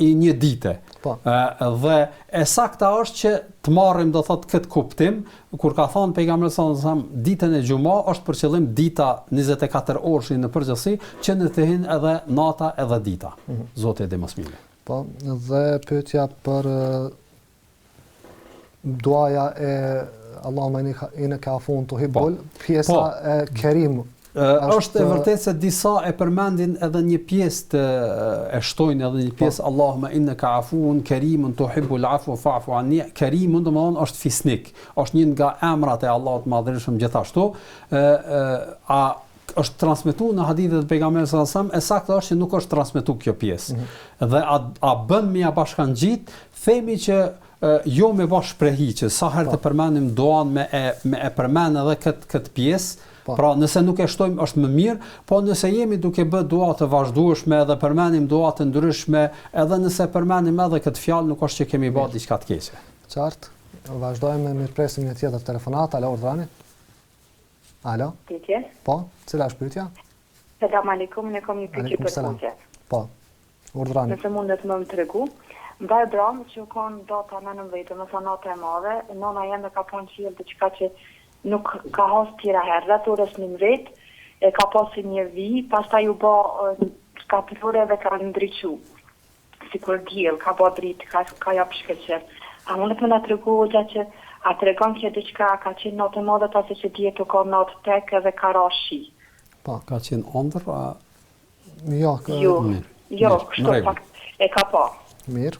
S2: i një dite. Dhe e sakta është që të marrim do thot këtë kuptim kur ka thënë pejgamberi sallallahu alajhi wasallam ditën e xumë është për qëllim dita 24 orëshi në përgjithësi që në të hin edhe nata edhe dita. Zoti dhe mësmiri.
S1: Po, dhe pyetja për duaja e Allahumma innaka afun tuhibbul, pjesa e Kerim.
S2: Është e vërtetë se disa e përmendin edhe një pjesë e shtojnë edhe një pjesë Allahumma innaka afuun kerimun tuhibbul afwa fa'fu anni. Kerimun domethënë është fisnik, është një nga emrat e Allahut të Madhërisëm gjithashtu. Është transmetuar në hadithet e pejgamberit sallallahu alajhi wasallam, e saktë është që nuk është transmetuar kjo pjesë. Dhe a bën me ja bashkangjit, themi që jo me bashkëprehi që sa herë të përmendim duan me e përmend edhe këtë pjesë. Pra nëse nuk e shtojmë është më mirë, po nëse jemi duke bërë dua të vazhdueshme dhe përmendim dua të ndryshme, edhe nëse përmendim edhe këtë fjalë nuk është që kemi bërë diçka të keqe.
S1: Qartë. Vazhdojmë me mirëpresim një tjetër telefonat. Alo, urdhrani. Alo.
S6: Pyetje?
S1: Po, cila është pyetja?
S6: Selam aleikum, ne kam një pyetje për punën.
S1: Po. Urdhrani.
S6: Nëse mundet më tregu. Mbaj Bram që kanë data 19, më thonë nata e madhe, nona jeme ka punë qiell diçka që nuk ka has tjera herë, orës 19, ka pasi një vi, pastaj u bë 4 ore dhe ka ndriçu. Sikur diell, ka bë dritë, ka jap shkëlqyer. A mundet më na tregu që A të regon që diçka ka qenë natë e madhe pasi që djetu ka natë tek edhe ka ra shi.
S2: Ka qenë ëndër,
S1: Jo,
S6: Jo,
S2: Mirë,
S6: kështu
S2: në rregull.
S6: fakt e ka pa.
S1: mirë.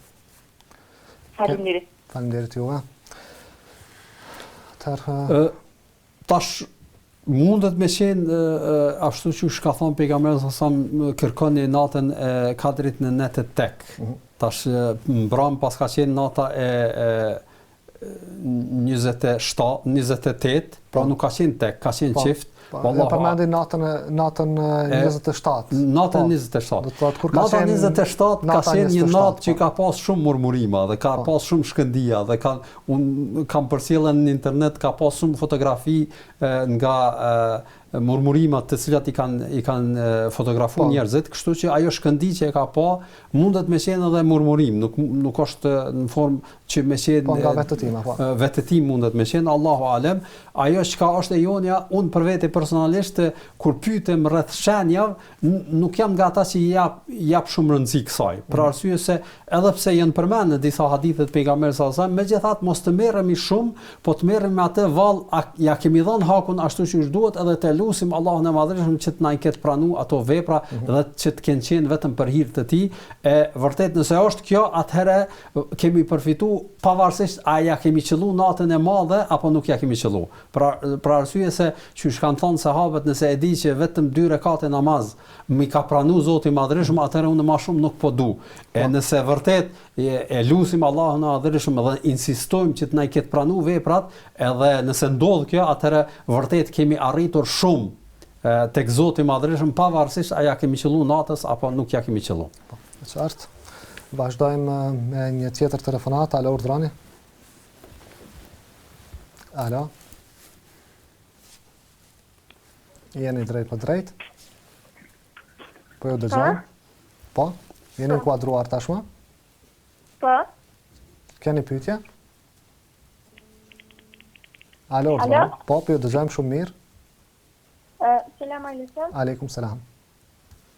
S6: Faleminderit.
S1: Faleminderit juve. Atëherë,
S2: Tash mundet me qenë ashtu që ka thonë pejgamberi sa kërkoni natën e Kadrit në netet tek. Tash mbram pas ka qenë nata e 28, pra nuk ka qenë tek, ka qenë qift.
S1: ja përmendi natën 27.
S2: Natën 27.
S1: Do të thotë kur ka
S2: Nata
S1: qenë
S2: 27 ka
S1: nata
S2: qenë një
S1: 27,
S2: natë që
S1: po.
S2: ka pas shumë murmurima dhe ka pas shumë shkëndija dhe unë kam përcjellën në internet, ka pas shumë fotografi nga murmurimat të cilat i kanë fotografuar njerëzit, kështu që ajo shkëndi që e ka pa mundet me qenë edhe murmurim, nuk është në formë që me qenë
S1: Po nga vetëtima, po.
S2: vetëtim mundet me qenë, Allahu alem. Ajo çka është e jonja, unë për vete personalisht kur pyetem rreth shenjave, nuk jam nga ata që jap shumë rëndësi kësaj. Për arsye se edhe pse janë përmend në disa hadithe të pejgamberit sallallahu alajhi wasallam, megjithatë mos të merremi shumë, po të merrem me atë vallë ja kemi dhënë hakun ashtu siç duhet edhe të lutim Allahun e Madhërisht që të na i ketë pranuar ato vepra dhe që të kenë qenë vetëm për hir të tij. E vërtet nëse është kjo, atëherë kemi përfituar pavarësisht a ja kemi qellu natën e madhe apo nuk ja kemi qellu. Për arsye se që kanë thënë sahabët, nëse e di që vetëm 2 rekate namaz mi ka pranuar Zoti i Madhërisht, atëherë unë më shumë nuk po du. E nëse vërtet e lutim Allahun e Madhërisht dhe insistojmë që të na i ketë pranuar veprat, edhe nëse ndodh kjo, atëherë vërtet kemi arritur shumë tek Zoti i Madhërisht, pavarësisht a ja kemi qellu natës apo nuk ja kemi qellu.
S1: Qartë. Vazhdojmë me një tjetër telefonat. Alo, urdhrani. Alo. Jeni drejt për drejt? Po ju dëgjojmë? Po? Jeni inkuadruar tashmë?
S3: Po,
S1: Keni pyetje? Alo, urdhrani. Po ju dëgjojmë shumë mirë.
S3: selam aleikum.
S1: Aleikum selam.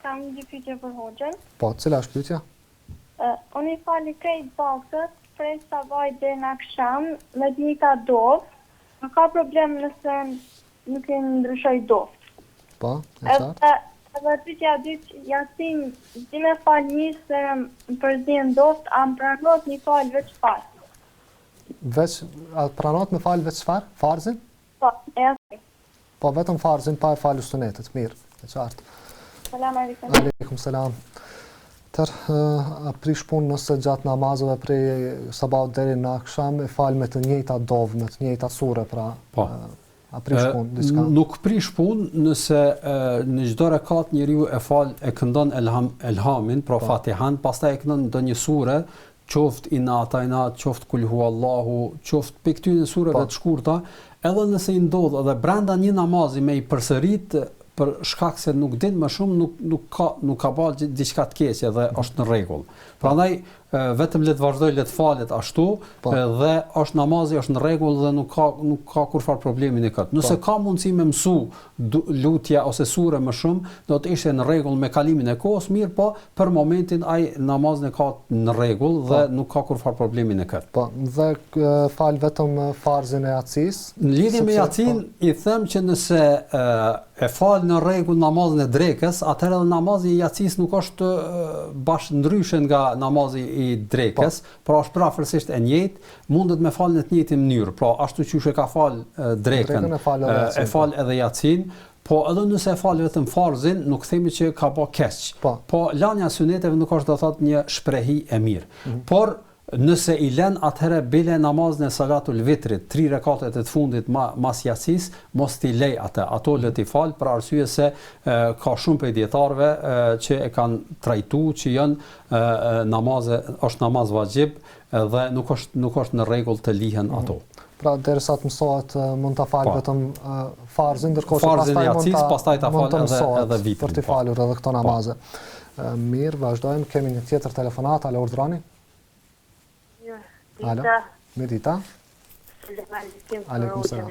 S3: Kam një pyetje për hoxhën.
S1: Po, cila është pyetja?
S3: Unë i fali krejt vaktët, prej sabaj dhe në akşam, me dita dovë, nuk ka problem nëse nuk e ndryshoj dovë.
S1: Po, e qartë.
S3: Edhe pyetja e dytë, Jasin, di me fal një se më përzien dovë, a më pranohet një fal veç fal?
S1: A pranohet me fal veç çfarë? Farzin?
S3: Po,
S1: Po, vetëm farzin pa e falur sunetet. Mirë, e qartë.
S3: selam aleikum.
S1: Aleikum selam. A prish punë nëse gjatë namazëve prej sabahut deri në akşam e fal me të njëjta dovë, me të njëjta sure, pra.
S2: Po.
S1: A prish punë diçka?
S2: Nuk prish punë nëse në çdo rekat njeriu e fal e këndon elhamin, pra Fatihan, pastaj e këndon ndonjë sure, qoftë Inna Atajna, qoftë Kul Huwallahu, qoftë pe këtyre sureve të shkurta, edhe nëse i ndodh edhe brenda një namazi me i përsërit për shkak se nuk din më shumë, nuk ka bërë diçka të keqe dhe është në rregull. Prandaj vetëm le të vazhdoj, le të falet ashtu, dhe është namazi është në rregull dhe nuk ka kurfar problemi në këtë. Nëse ka mundësi me mësu lutje ose sure më shumë, do të ishte në rregull me kalimin e kohës, mirë, po për momentin ai namazin e ka në rregull dhe nuk ka kurfar problemi në këtë.
S1: Po, dhe fal vetëm farzin e Yacis.
S2: Në lidhje me Yacin i them që nëse e fal në rregull namazin e drekës, atëherë edhe namazi i Yacis nuk është bash ndryshe nga namazi i drekës, pra është prafërsisht e njëjtë, mundet me fal në të njëjtin mënyrë. Pra ashtu siç e ka fal drekën, e fal edhe Yacin, po edhe nëse e fal vetëm farzin, nuk themi që ka bë keq. Po lania e suneteve nuk është do thotë një shprehi e mirë. Por nëse i lën atëherë bile namazin e salatul vitrit, 3 rekatet e të fundit mas Yacis, mos t'i lej ato le t'i fal, për arsye se ka shumë prej dietarëve që e kanë trajtuar që janë është namaz vajib dhe nuk është në rregull të lihen ato.
S1: Pra derisa të mësohet mund ta fal vetëm farzin, ndërkohë
S2: pastaj ta fal edhe vitrin.
S1: Për të falur edhe këto namaze. Mirë, vazhdojmë, kemi një tjetër telefonat, alo urdhrani. Alo, Medita. Aleikum selam.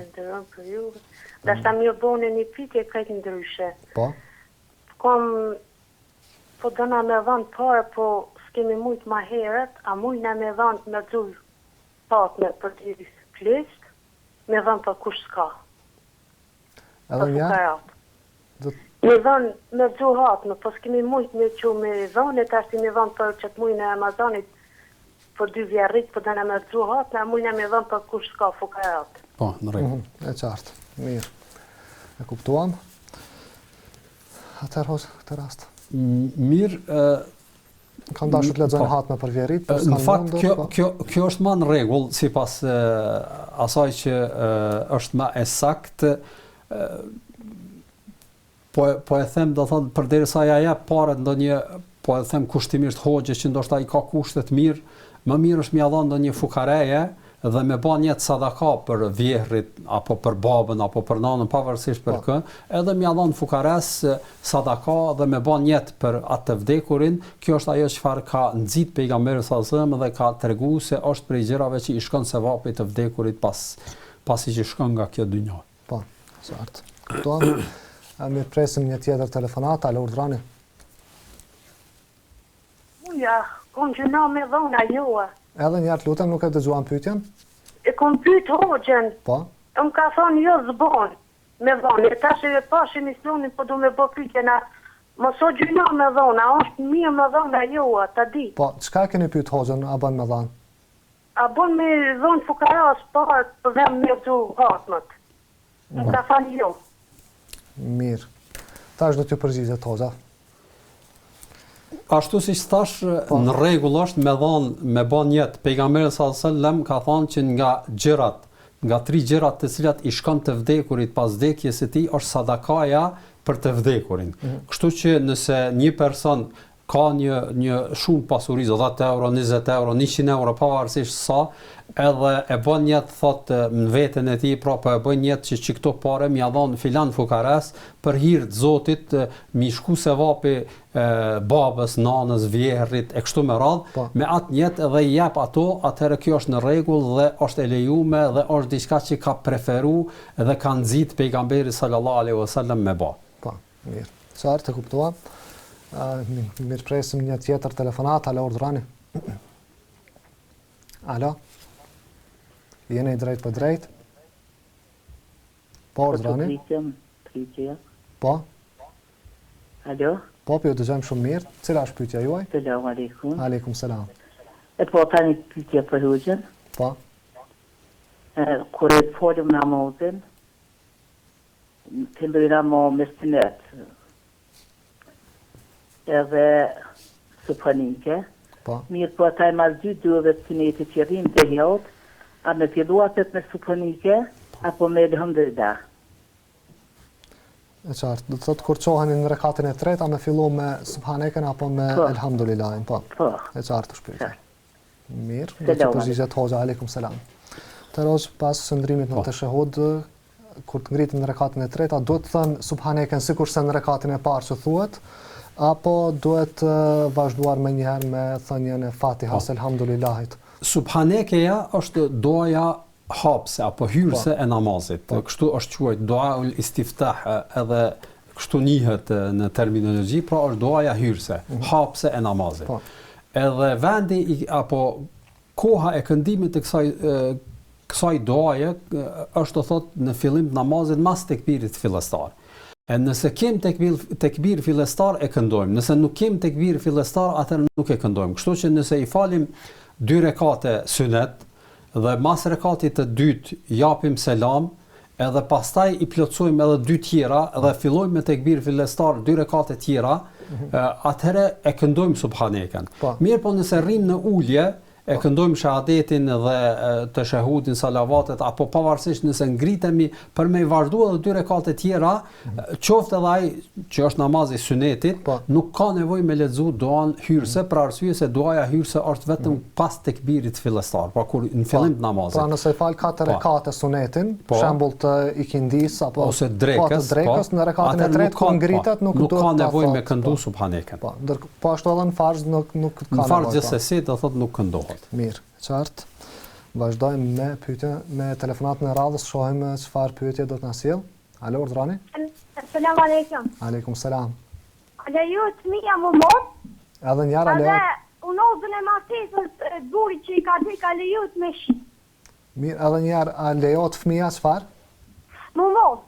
S7: Dashta më bënë një pyetje këtë ndryshe.
S1: Po.
S7: Po dëna me dhënë parë, po s'kemi mujtë ma herët, a mujna me dhënë me dhujë patme për t'i flesht? me dhënë për kush s'ka.
S1: Edhe një herë?
S7: Me dhënë me gjuhat, po s'kemi mujtë me që me dhënë, e tash me dhënë për që të mujnë e Amazonit për 2 vjerrit, për dëna me gjuhat, në mujnë me dhënë për kush s'ka fukarat.
S2: Po, në rregull.
S1: E qartë, mirë. E kuptuam? Atëherë hos këtë rast.
S2: Mirë,
S1: kanë dashur të lexojnë hatme për vjerrit, po
S2: në fakt kjo është më në rregull sipas asaj që është më e saktë. Po e them, do thonë, përderisa ja jep parë ndonjë, po e them kushtimisht hoxhës që ndoshta i ka kushte të mirë, më mirë është m'ia dhënë ndonjë fukareje dhe me bën një sadaka për vjerrit apo për babën apo për nanën pavarësisht për kë, edhe m'ia dhënë fukares sadaka dhe me bën jetë për atë të vdekurin. Kjo është ajo çfarë ka nxit pejgamberi sallallahu alajhi wasallam dhe ka treguar se është prej gjërave që i shkon sevapi të vdekurit pasi që shkon nga kjo dynjë.
S1: Po, qartë. Kuptuam. Mirë, presim një tjetër telefonat, alo urdhrani.
S7: Uja, kom gjëna me dhona joa.
S1: Edhe një herë lutem, nuk e dëgjuam pyetjen?
S7: E kom pyet hoxhën.
S1: Po.
S7: Më ka thonë jo zbon me dhona. Tash e pash emisionin, po du me bë pyetjen a mos o gjëna me dhona, është mirë me dhona joa, ta di.
S1: Po, çka keni pyet hoxhën, a bën me dhon?
S7: A bën me dhon fukaras, po dhe me du hatmët. Më ka thonë jo.
S1: Mirë. Tash do t'ju përgjigjet hoxha.
S2: Ashtu si thash, në rregull është me bën jetë. Pejgamberi sallallahu alajhi wasallam ka thënë që nga 3 gjërat të cilat i shkon të vdekurit pas vdekjes së tij është sadakaja për të vdekurin. Kështu që nëse një person ka një shumë pasuri, 10 euro, 20 euro, 100 euro, pavarësisht sa, edhe e bën jetë thotë në veten e tij, pra po e bën jetë që këto parë m'ia dhon filan fukares për hir të Zotit, mi shku sevapi babës, nanës, vjerrit e kështu me radhë, me atë jetë edhe i jep ato, atëherë kjo është në rregull dhe është e lejuar dhe është diçka që ka preferuar dhe ka nxit pejgamberi sallallahu alaihi wasallam me bë.
S1: Po, mirë. Qartë, e kuptuam. Mirë, presim një tjetër telefonat, alo urdhrani. Alo? Jeni drejt për drejt? Po, urdhrani? Po?
S8: Alo?
S1: Po, ju dëgjojmë shumë mirë. Cila është pyetja juaj?
S8: Selam aleikum.
S1: Aleikum selam.
S8: E po tani pyetja për hoxhën.
S1: Po?
S8: Kur e folëm namazin, të ndojna mo me sunet, edhe supanike.
S1: Po?
S8: Mirë po ata e mas 2 duve të sunetit që rrim të hjot, a me filluatet me supanike, apo me elhamdulillah.
S1: E qartë, do të thotë kur qoheni në rekatin e tretë, a me fillu me subhaneken apo me elhamdulillahin, po?
S8: Po.
S1: E qartë është pyetja. Mirë, do të përgjigjet hoxha, aleikum selam. Të roz pas sëndrimit në të shahud, kur të ngritin në rekatin e tretë, a do të thënë subhaneken sikur se në rekatin e parë që thuhet, apo duhet vazhduar me njëherë me thënien e Fatihas elhamdulillahit?
S2: Subhanekeja është doja hapse apo hyrse e namazit. Kështu është quajtur duaul istiftah, edhe kështu njihet në terminologji, pra është doja hyrse, hapse e namazit. Edhe vendi apo koha e këndimit të kësaj duaje është të thotë në fillim të namazit mas tekbirit fillestar. E nëse kem tekbir fillestar e këndojmë, nëse nuk kem tekbir fillestar atëherë nuk e këndojmë. Kështu që nëse i falim 2 rekate sunet dhe mas rekatit të dytë japim selam, edhe pastaj i plotësojmë edhe 2 tjera dhe fillojmë me tekbir fillestar 2 rekate tjera, atëherë e këndojmë subhaneken. Mirë po nëse rrim në ulje, e këndojmë shahadetin dhe të shahudin, salavatet, apo pavarësisht nëse ngritemi për me i vazhdu edhe 2 rekate tjera, qoftë edhe ai që është namazi sunetit, nuk ka nevojë me lexu duan hyrse, për arsye se duaja hyrse është vetëm pas tekbirit fillestar, pra kur në fillim të namazit.
S1: Pra nëse i fal 4 rekate sunetin, për shembull të ikindis apo
S2: ose drekës,
S1: në rekatin e tretë kur ngritet nuk
S2: ka nevojë me këndu subhaneken.
S1: Po ashtu edhe në farz nuk ka nevojë.
S2: Në farz gjithsesi do thotë nuk këndohet.
S1: Mirë, qartë. Vazhdojmë me pyetje, me telefonatën e radhës, shohim çfarë pyetje do të na sjell. Alo, urdhrani?
S3: Selam aleikum.
S1: Aleikum selam.
S3: Ale ju të mija më mos?
S1: Edhe njëra le.
S3: Edhe unozën e martesës burit që i ka dik ale ju të me shi.
S1: Mirë, edhe njerë, a lejot fëmija çfarë?
S7: Më mos,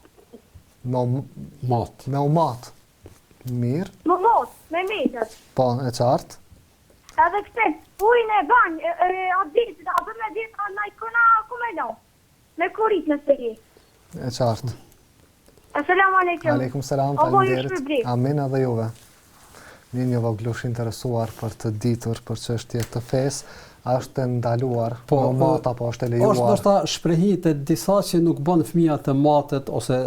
S2: Mat.
S1: Me umat. Mirë,
S7: me metët.
S1: po, e qartë.
S7: Edhe këtë, ujnë e banjë, a ditë, a për me ditë, a najkona, ku me lo? Me kurit në sëri.
S1: E qartë.
S7: Assalamu alaikum.
S1: Aleikum selam,
S7: Allah ju
S1: faleminderit.
S7: shpërblet.
S1: Amin edhe juve. Një voglush interesuar për të ditur për çështje të fesë, a është ndaluar me umat apo është e lejuar?
S2: Është ndoshta shprehit e disa që nuk bën fëmija të matet ose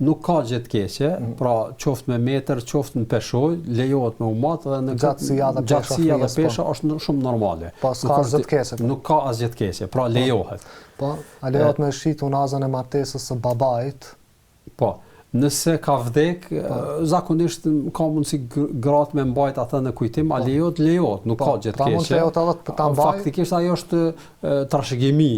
S2: nuk ka gjë të keqe, pra qoftë me metër, qoftë në peshoj, lejohet me umat dhe në
S1: gjatësia dhe
S2: pesha është shumë normale.
S1: Po, s'ka asgjë të keqe.
S2: Nuk ka asgjë të keqe, pra lejohet.
S1: Po, a lejohet me shit unazën e martesës së babait?
S2: Po, nëse ka vdek, zakonisht ka mundësi gratë me mbajt atë në kujtim, a lejohet, nuk ka gjë të keqe.
S1: Pra mund të lejohet edhe të ta mbaj.
S2: Faktikisht ajo është trashëgimi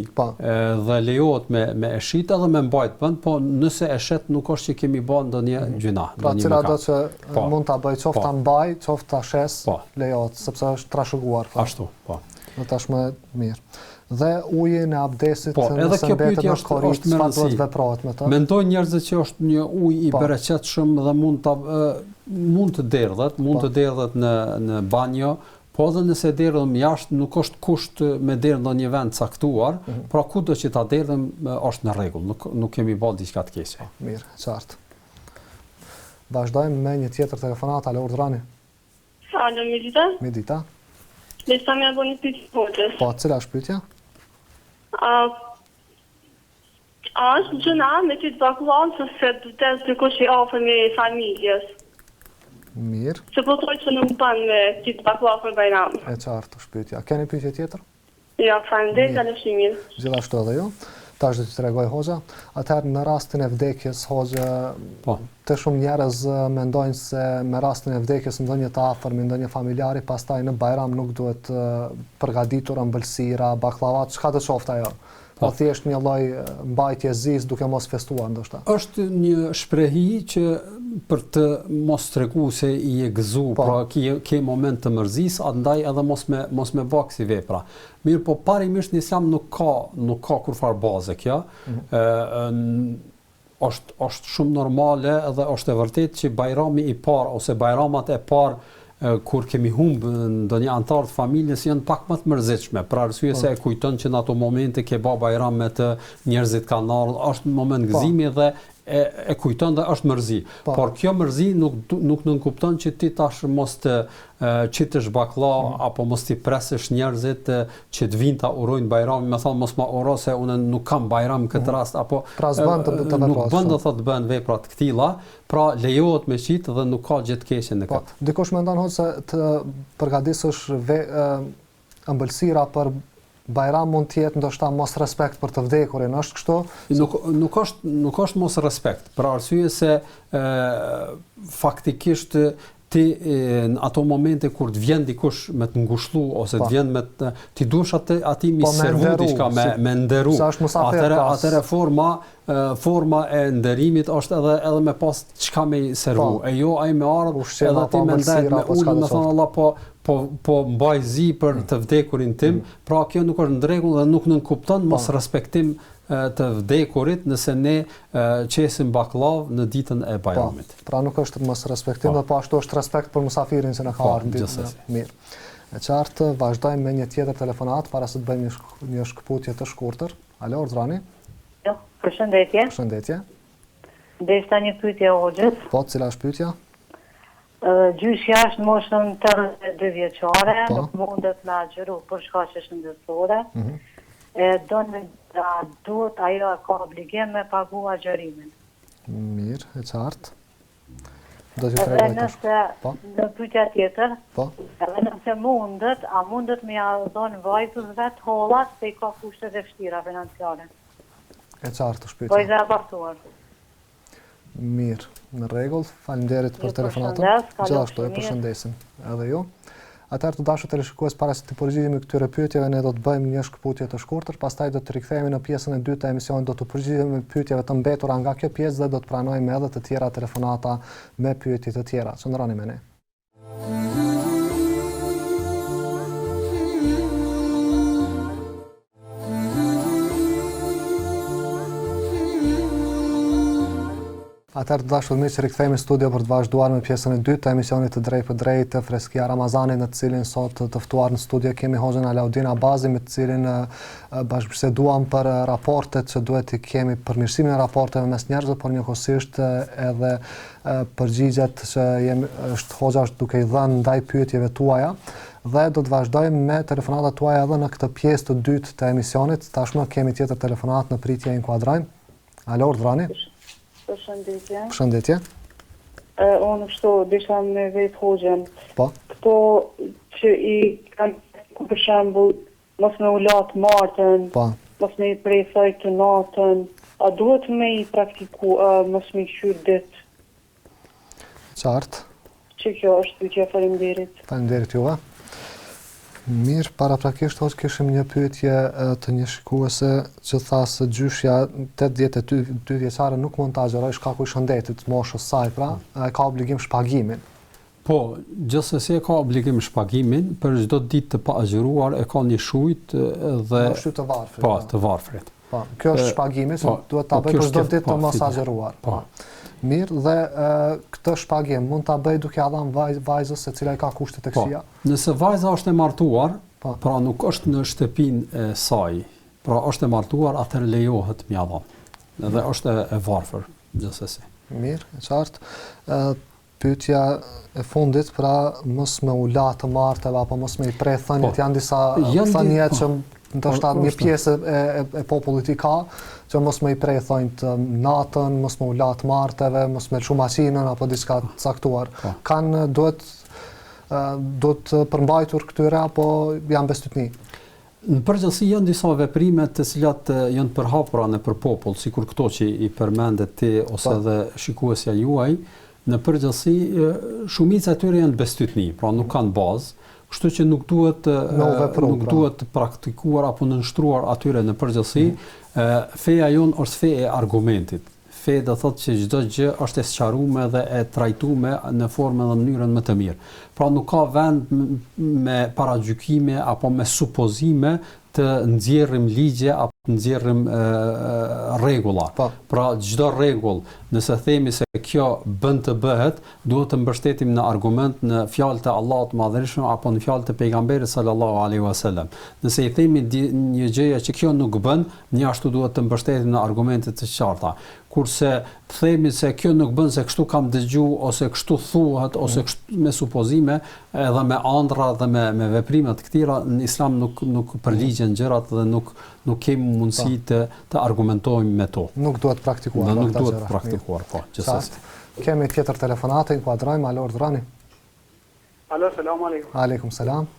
S2: dhe lejohet me e shit edhe me mbajt vend, po nëse e shet nuk është që kemi bën ndonjë gjuna.
S1: Pra cila do që mund ta bëj qoftë ta mbaj, qoftë ta shes, lejohet, sepse është trashëguar.
S2: Ashtu, po.
S1: Në tashmë mirë. Dhe uji në abdesit
S2: nëse mbetet në korrit,
S1: çfarë duhet veprohet me të?
S2: Mendojnë njerëzit që është një ujë i bereqetshëm dhe mund të derdhet në banjo, po edhe nëse derdhem jashtë nuk është kusht me derdhë në një vend caktuar, pra kudo që ta derdhem është në rregull, nuk kemi bërë diçka të keqe.
S1: Mirë, qartë. Vazhdojmë me një tjetër telefonat, alo urdhrani.
S9: Alo, Midita.
S1: Midita.
S9: Lesa me bo një pyetje hoxhës.
S1: Po, cila është pyetja?
S9: A është gjëna me ti të bakullon se të vdes dikush i afër me familjes?
S1: Mirë.
S9: Se po thoj që nuk bën me ti të bakullon për bajram.
S1: E qartë është pyetja. Keni pyetje tjetër?
S9: Ja, faleminderit, kalofshimin.
S1: Gjithashtu edhe ju. Tash do t'ju tregoj hoxha. Atëherë në rastin e vdekjes hoxha, të shumë njerëz mendojnë se me rastin e vdekjes ndonjë të afërm, ndonjë familjari, pastaj në bajram nuk duhet përgatitur ëmbëlsira, baklavat, çka të qoftë ajo. Po thjesht një lloj mbajtje zis duke mos festuar ndoshta.
S2: Është një shprehi që për të mos treguar se i e gëzu, pra ke moment të mërzisë, andaj edhe mos me bë kësi vepra. Mirë, po parimisht në Islam nuk ka kurfar baze kjo. Është shumë normale dhe është e vërtet që bajrami i parë ose bajramat e parë kur kemi humbë ndonjë antar të familjes janë pak më të mërzitshme, për arsye se e kujton që në ato momente ke bë bajram me të njerëzit kanë ardhur, është një moment gëzimi dhe e kujton dhe është mërzi. Por kjo mërzi nuk nënkupton që ti tash mos të qitesh baklla apo mos ti presësh njerëzit që të vinë ta urojnë bajramin, më thonë mos ma uro se unë nuk kam bajram këtë rast apo nuk bën do thotë bën vepra të këtilla, pra lejohet me qit dhe nuk ka gjë të keqe në këtë.
S1: Dikush mendon se të përgatisësh ëmbëlsira për bajram mund të jetë ndoshta mos respekt për të vdekurin, është kështu?
S2: Nuk është mos respekt, për arsye se faktikisht ti në ato momente kur të vjen dikush me të ngushëllu ose të vjen me ti dush aty mi servu diçka me nderu. Atëre forma e nderimit është edhe me pas çka me servu. E jo ai me ardh edhe ti me ndaj me ulë me thon Allah po mbaj zi për të vdekurin tim, pra kjo nuk është në rregull dhe nuk nënkupton mos respektim të vdekurit nëse ne qesim baklav në ditën e bajramit.
S1: Pra nuk është mos respektim, dhe po ashtu është respekt për musafirin që në ka ardhur në ditën e mirë. E qartë, vazhdojmë me një tjetër telefonat para se të bëjmë një shkëputje të shkurtër. Alo, urdhrani.
S10: Jo, përshëndetje.
S1: Përshëndetje.
S10: Deshta një pyetje hoxhës.
S1: Po, cila është pyetja?
S10: Gjyshi është moshën 82 vjeçare, nuk mundet me agjëru për shkaqe shëndetësore. Duhet ajo ka obligim me pagu agjërimin.
S1: Mirë, e qartë.
S10: Edhe nëse në pyetja tjetër, edhe nëse mundet, a mundet me ja dhënë vajzës vetë hollat se i ka kushtet e vështira financiare?
S1: E qartë është pyetja.
S10: Vajza e bashkuar.
S1: Mirë, në rregull, faleminderit për telefonatën. Gjithashtu e përshëndesim edhe ju. Atëherë të dashur teleshikues, para se të përgjigjemi këtyre pyetjeve, ne do të bëjmë një shkëputje të shkurtër, pastaj do të rikthehemi në pjesën e dytë të emisionit, do të përgjigjemi pyetjeve të mbetura nga kjo pjesë dhe do të pranojmë edhe të tjera telefonata me pyetje të tjera. Qëndroni me ne. Atëherë të dashur miq, rikthehemi në studio për të vazhduar me pjesën e dytë të emisionit të drejtë për drejtë Freskia Ramazanit, në të cilin sot të ftuar në studio kemi Hoxhën Alaudin Abazi, me të cilin bashkëbiseduam për raportet që duhet të kemi, përmirësimin e raporteve mes njerëzve, por njëkohësisht edhe përgjigjet që është Hoxha duke i dhënë ndaj pyetjeve tuaja. Dhe do të vazhdojmë me telefonatat tuaja edhe në këtë pjesë të dytë të emisionit. Tashmë kemi tjetër telefonat në pritje, inkuadrajmë. Alo, urdhrani.
S11: Përshëndetje.
S1: Përshëndetje.
S11: Unë kështu disha me vetë Hoxhën.
S1: Po.
S11: Këto që i kanë, për shembull, mos me u latë martën,
S1: po,
S11: mos me i prej thojt të natën, a duhet me i praktiku, mos me i qyrë ditë?
S1: Qartë.
S11: Që kjo është pyetja, faleminderit.
S1: Faleminderit juve. Mirë, paraprakisht hoç kishim një pyetje të një shikuese që tha se gjyshja 82 vjeçare nuk mund ta agjerojë shkaku i shëndetit moshës saj, pra ka obligim shpagimin.
S2: Po, gjithsesi e ka obligim shpagimin, për çdo ditë të pa agjëruar e ka një shujt dhe
S1: shujt të varfrit.
S2: Po, të varfrit.
S1: Po, kjo është shpagimi, se duhet ta bëj për çdo ditë të mos agjëruar. Po. Mirë, dhe këtë shpagim mund ta bëj duke ia dhënë vajzës e cila i ka kushtet e kësia?
S2: Po, nëse vajza është e martuar, pra nuk është në shtëpinë e saj, pra është e martuar, atëherë lejohet m'ia dhënë. Edhe është e varfër, gjithsesi.
S1: Mirë, e qartë. Pyetja e fundit, pra mos me u la të marteve apo mos me i prej thënjet, janë disa thënje që ndoshta një pjesë e popullit i ka, që mos me i prej thonjt natën, mos me u la të marteve, mos me lëshu maqinën apo diçka caktuar. Kanë duhet përmbajtur këtyre apo janë bestytni?
S2: Në përgjithësi janë disa veprime të cilat janë përhapura nëpër popull, sikur këto që i përmendet ti ose edhe shikuesja juaj. Në përgjithësi shumica e tyre janë bestytni, pra nuk kanë bazë. Kështu që nuk duhet praktikuar apo nënshtruar atyre në përgjithësi. Feja jonë është fe e argumentit. Fe do thotë që çdo gjë është e sqaruar dhe e trajtuar në formën dhe mënyrën më të mirë. Pra nuk ka vend me paragjykime apo me supozime të nxjerrim ligje apo të nxjerrim rregulla. Pra çdo rregull, nëse themi se kjo bën të bëhet, duhet të mbështetim në argument, në fjalët e Allahut të Madhërisht apo në fjalët e pejgamberit sallallahu alaihi wasallam. Nëse i themi një gjë që kjo nuk bën, ne ashtu duhet të mbështetim në argumente të qarta. Kurse të themi se kjo nuk bën se kështu kam dëgjuar ose kështu thuhet ose kështu me supozime, edhe me ëndra dhe me veprime të këtilla, në Islam nuk përligjen gjërat dhe nuk kemi mundësi të argumentojmë me to.
S1: Nuk duhet praktikuar.
S2: Nuk duhet praktikuar, po, gjithsesi.
S1: Kemi tjetër telefonate, inkuadrajmë, alo, urdhrani.
S12: Alo, selam aleikum.
S1: Aleikum selam.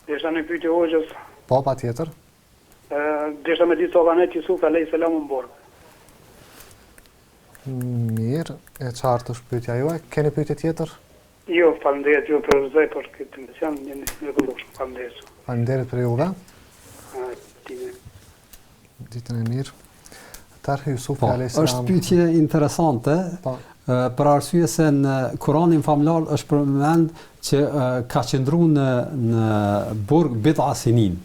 S12: Desha një pyetje Hoxhës.
S1: Po, patjetër.
S12: Desha me ditë Sokanet Yusuf alayhis salam në Borg.
S1: Mirë, e qartë është pyetja juaj. Keni pyetje tjetër?
S12: Jo, faleminderit ju për zë për këtë emision, jeni një këndosh, faleminderit.
S1: Faleminderit për juve. Ditën e mirë. Tarhi Yusuf alayhis salam.
S2: Është pyetje interesante. Për arsye se në Kur'anin famlar është përmend që ka qëndruar në burg bid'a sinin.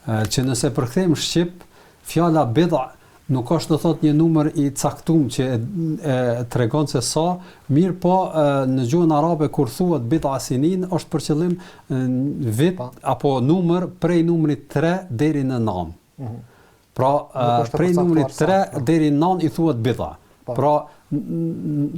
S2: Që nëse përkthejmë shqip, fjala bid'a nuk është do thot një numër i caktuar që e tregon se sa, mirë po në gjuhën arabe kur thuhet bid'a sinin është për qëllim vit apo numër prej numrit 3 deri në 9. Pra prej numrit 3 deri në 9 i thuhet bid'a. Pra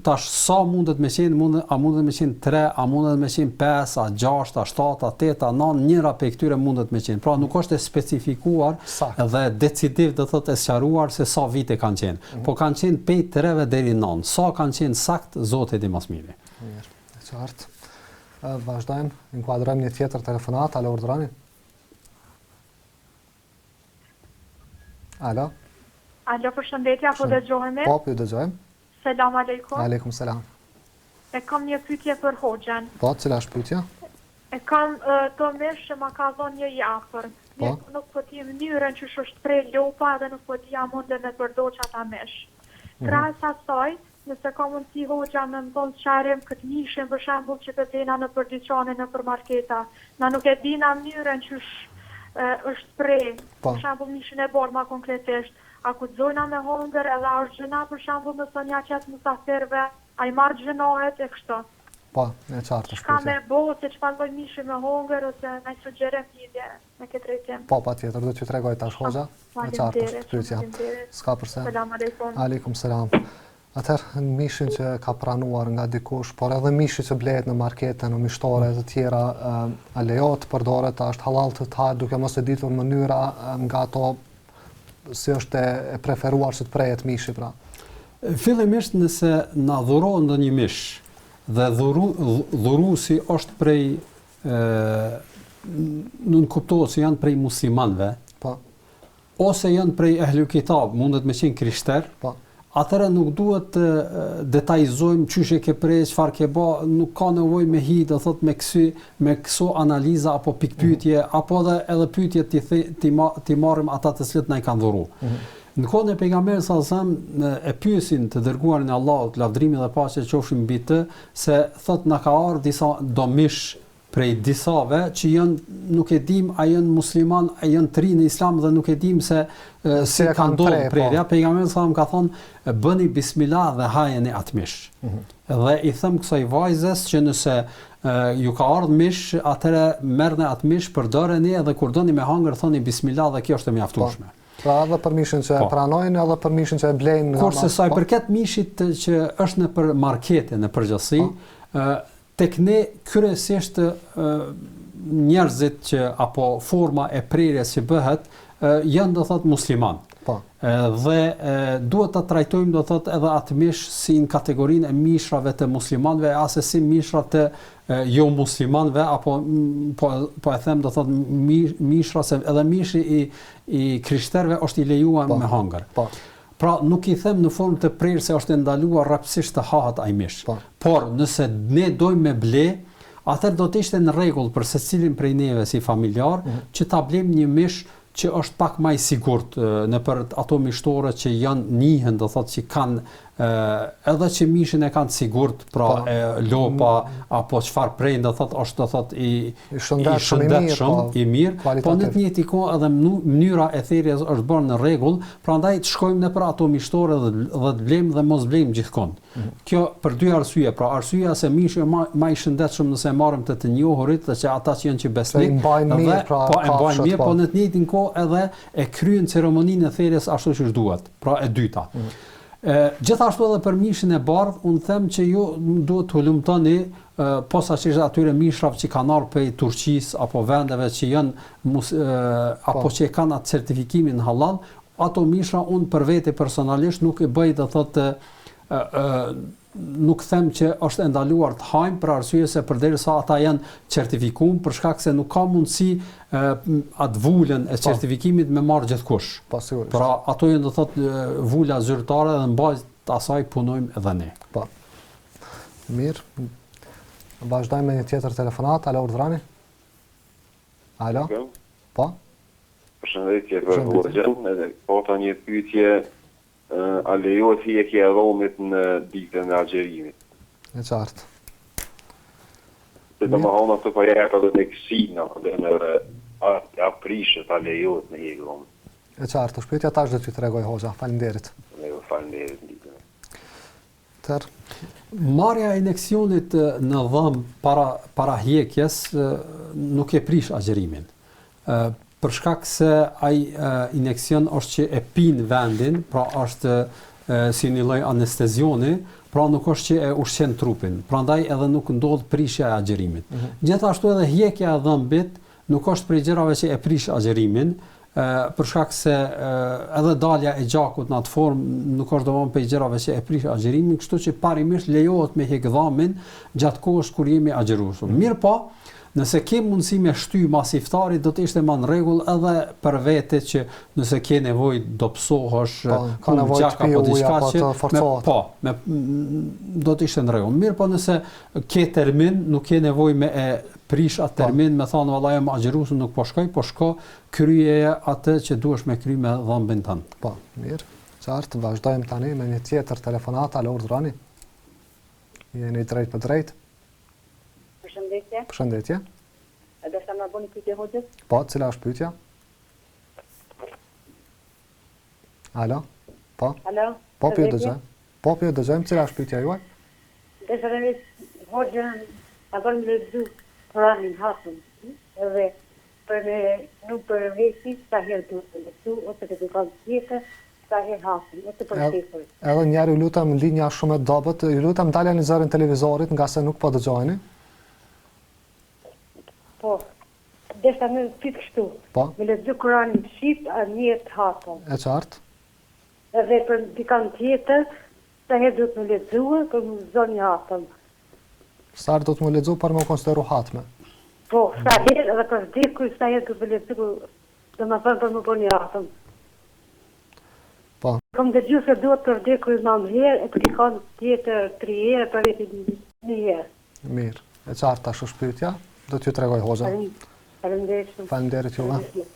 S2: tash sa mundet me qenë, a mundet me qenë 3, a mundet me qenë 5, a 6, a 7, a 8, a 9, njëra pe këtyre mundet me qenë. Pra nuk është e specifikuar dhe decisiv do thotë e sqaruar se sa vite kanë qenë. Po kanë qenë pej 3 deri në 9. Sa kanë qenë sakt, Zoti di më së miri.
S1: Mirë, e qartë. Vazhdojmë, inkuadrojmë një tjetër telefonat, alo urdhrani. Alo.
S13: Alo, përshëndetje, apo dëgjohemi?
S1: Po, ju dëgjojmë.
S13: Selam aleikum.
S1: Aleikum selam.
S13: E kam një pyetje për Hoxhën.
S1: Po, cila është pyetja?
S13: E kam të mesh që ma ka dhënë një afër. Nuk po di mënyrën që është prej lopa dhe nuk po di a mundem me përdor ata mesh. Krahas asaj, nëse ka mundësi Hoxha me më thonë sqarim këtë nishin për shembull që pëtena në përdiqane në përmarketa. Na nuk e dina mënyrën që është prej, për shembull nishin e bardh ma konkretisht. a kuxojna me hongër edhe a është gjëna për shembull me thonë ja qes musafirve, a i marrë gjënohet e kështu.
S1: Po, e qartë është
S13: Ka me
S1: pyetja.
S13: bo se çfarë lloj mishi me hongër ose me sugjerim lidhje me këtë drejtim.
S1: Po, patjetër, do t'ju tregoj tash hoxha. E qartë është pyetja. S'ka përse.
S13: Selam aleikum.
S1: Aleikum selam. Atëherë, mishin që ka pranuar nga dikush, por edhe mishi që blehet në markete, në mishtore të tjera, a lejohet të përdoret, a është halal të tahet duke mos e ditur mënyra nga ato si është e preferuar që të prehet mishi pra.
S2: Fillimisht nëse na dhuron ndonjë mish dhe dhuruesi është prej nuk kuptohet se janë prej muslimanëve,
S1: po,
S2: ose janë prej ehlul kitab, mundet me qenë krishter,
S1: po,
S2: atëra nuk duhet të detajzojmë çysh e ke prej, çfarë ke bë, nuk ka nevojë me hi, do thot me këso analiza apo pikpyetje, apo edhe pyetje ti marrim ata të cilët na i kanë dhuruar. Në kohën e pejgamberit sallallahu alajhi e pyesin të dërguarin e Allahut, lavdrimi dhe paqja qofshin mbi të, se thot na ka ardhur disa domish prej disave që nuk e dim a janë musliman, a janë të rinj në islam dhe nuk e dim se si kanë ndodhur prerja. Pejgamberi sallallahu ka thonë bëni bismillah dhe hajeni atë mish. Dhe i them kësaj vajzës që nëse ju ka ardhur mish, atëherë merrni atë mish, përdoreni edhe kur doni me hangër thoni bismillah dhe kjo është e mjaftueshme.
S1: Pra edhe për mishin që e pranojnë, edhe për mishin që e blejnë.
S2: Kurse sa i përket mishit që është në për markete në përgjithësi, tek ne kryesisht njerëzit që apo forma e prerjes që bëhet janë do thot musliman.
S1: Po.
S2: Dhe duhet ta trajtojmë do thot edhe atë mish si në kategorinë e mishrave të muslimanëve, as si mishra të jo muslimanëve, apo po e them do thot mishra se edhe mishi i krishterëve është i lejuar me hangër.
S1: Po.
S2: Pra nuk i them në formë të prerë se është ndaluar rrapsisht të hahet ai mish. Por nëse ne dojmë me ble, atëherë do të ishte në rregull për secilin prej neve si familjar që ta blejmë një mish që është pak më i sigurt në për ato mishtore që janë njihen, do thotë që kanë edhe që mishin e kanë sigurt, pra lopa apo çfarë prej, do thotë është do thotë i shëndetshëm, i mirë, po në të njëjtin kohë edhe mënyra e thirrjes është bërë në rregull, prandaj të shkojmë nëpër ato mishtore dhe të blejmë dhe mos blejmë gjithkohë. Kjo për dy arsye, pra arsyeja se mishi është më i shëndetshëm nëse e marrim të njohurit dhe që ata që janë që besnik, po e mbajnë mirë, po në të njëjtin kohë edhe e kryen ceremoninë e thirrjes ashtu siç duhet. Pra e dyta. Gjithashtu edhe për mishin e bardh, unë them që ju duhet të hulumtoni posaçërisht atyre mishrave që kanë ardhur prej Turqisë apo vendeve që janë apo që kanë atë certifikimin halal, ato mishra unë për vete personalisht nuk e bëj të thotë nuk them që është ndaluar të hajmë për arsye se përderisa ata janë certifikuar, për shkak se nuk ka mundësi atë vulën e certifikimit me marrë gjithkush.
S1: Po sigurisht.
S2: Pra ato janë do thotë vula zyrtare dhe mbaz të asaj punojmë edhe ne.
S1: Po. Mirë. Vazhdojmë me një tjetër telefonat. Alo, urdhrani? Alo? Po?
S14: Përshëndetje për Hoxhën, edhe pata një pyetje, a lejohet hjekja e dhomit në ditën e agjerimit?
S1: E qartë.
S14: Se domethënë ato po jeta do të ksina, dhe a prishet a lejohet në hjekje dhomit.
S1: E qartë, shpyetja tash do t'ju tregoj Hoxha. Faleminderit.
S14: Faleminderit.
S2: Marrja e injeksionit në dhëm para hjekjes nuk e prish agjerimin. Për shkak se ai injeksion është që e pin vendin, pra është si një lloj anestezioni, pra nuk është që e ushqen trupin. Prandaj edhe nuk ndodh prishja e agjerimit. Gjithashtu edhe hjekja e dhëmbit nuk është prej gjërave që e prish agjerimin, për shkak se edhe dalja e gjakut në atë formë nuk është domosdoshmë prej gjërave që e prish agjerimin, kështu që parimisht lejohet me hjek dhëmbin gjatë kohës kur jemi agjeruar. Mirë po, nëse ke mundësi me shty mas iftarit, do të ishte më në rregull edhe për vete që nëse ke nevojë do psohesh,
S1: ka nevojë të pi ujë apo të forcohet.
S2: Do të ishte në rregull. Mirë po nëse ke termin, nuk ke nevojë me e prish atë termin, me thonë vallai jam agjeruar, nuk po shkoj, po shko kryeje atë që duhesh me kry me dhëmbin tënd.
S1: Po, mirë. Qartë, vazhdojmë tani me një tjetër telefonat. Alo, urdhrani? Jeni drejt për drejt?
S15: Përshëndetje.
S1: Përshëndetje.
S15: Do të më bëni pyetje Hoxhës?
S1: Po, cila është pyetja? Alo? Po?
S15: Alo?
S1: Po, për dëgjojmë. Po, për dëgjojmë, cila është pyetja juaj?
S15: Dhe të rëve, hoxhën, a bërë me lëzu Koranin hatën, edhe për me nuk për vesi, sa herë duhet të lëzu, ose të dukan tjetër, sa herë hatën, ose për tjetër.
S1: Edhe njerë ju lutem linja shumë e dobët, ju lutem dalja një zërin televizorit nga se nuk po dëgjojni.
S15: Po, deshta me pytë kështu, me lëzu Koranin shqip, a njët hatën.
S1: E qartë?
S15: Edhe për dikan tjetër, sa herë duhet me lëzua, për më zoni hatën.
S1: Sa herë duhet me lëzu për me konsideru hatme?
S15: Po, sa herë edhe për vdekur, sa herë duhet me lëzu, dhe më thënë për më bëni hatën.
S1: Po.
S15: Kom dëgju se duhet për vdekur më herë, e për dikan tjetër 3 herë, për vetë 1 herë.
S1: Mirë, e qartë tash është pyetja, do t'ju tregoj hoxha.
S15: Faleminderit shumë.
S1: Faleminderit juve.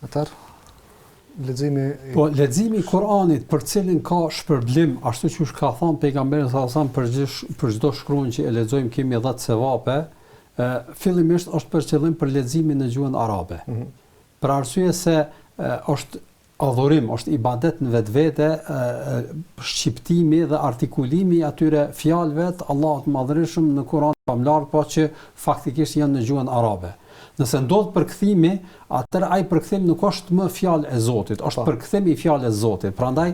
S1: Atëherë,
S2: leximi i Kuranit për cilin ka shpërblim, ashtu siç ka thënë pejgamberi sallallahu alajhi wasallam për çdo shkruan që e lexojmë kemi 10 sevape, fillimisht është për qëllim për leximin në gjuhën arabe. Për arsye se është adhurim, është ibadet në vetvete, shqiptimi dhe artikulimi atyre fjalëve të Allahut të Madhërisëm në Kur'an famlar, po që faktikisht janë në gjuhën arabe. Nëse ndodh përkthimi, atëherë ai përkthim nuk është më fjalë e Zotit, është përkthim i fjalës së Zotit. Prandaj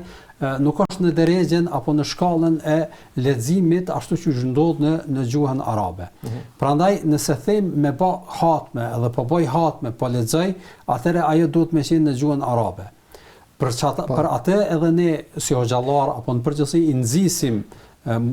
S2: nuk është në derexhen apo në shkallën e leximit ashtu siç ndodh në gjuhën arabe. Prandaj nëse them me bë hatme edhe po bëj hatme, po lexoj, atëherë ajo duhet më qenë në gjuhën arabe. Për atë edhe ne si hoxhallar apo në përgjithësi i nxisim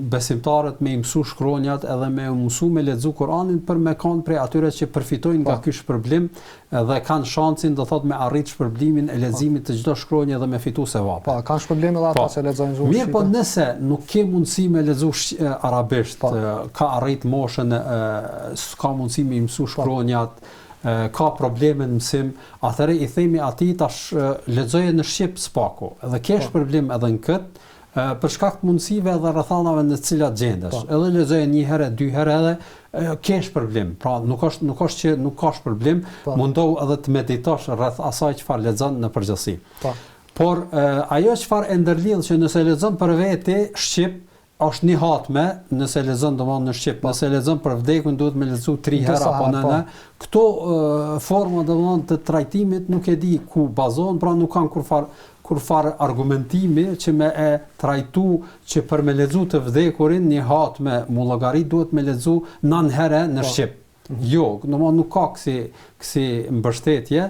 S2: besimtarët me mësu shkronjat edhe me mësu me lexu Kur'anin për me kanë prej atyre që përfitojnë nga ky shpërblim dhe kanë shansin do thot me arrit shpërblimin e leximit të çdo shkronje dhe me fitu sevap.
S1: Po, kanë shpërblim edhe ata që lexojnë gjuhën shqipe.
S2: Mirë, po nëse nuk ke mundësi me lexu arabisht, ka arrit moshën, s'ka mundësi me mësu shkronjat, ka probleme në mësim, atëherë i themi atij tash lexoje në shqip spaku. Edhe ke shpërblim edhe në këtë për shkak të mundësive dhe rrethanave në të cilat gjendesh. Edhe lexoje 1 herë, 2 herë edhe ke shpërblim. Pra nuk është që nuk ka shpërblim, mundohu edhe të meditosh rreth asaj çfarë lexon në përgjithësi. Por ajo çfarë e ndërlidh që nëse lexon për vete shqip është një hatme, nëse lexon domosdoshmë në shqip, nëse lexon për vdekun duhet me lexu 3 herë apo nëna. Këto forma domosdoshmë të trajtimit nuk e di ku bazohen, pra nuk kanë kur fare argumentimi që me e trajtu që për me lexu të vdekurin një hatme mullogari duhet me lexu 9 herë në shqip. Jo, nuk ka kësi mbështetje.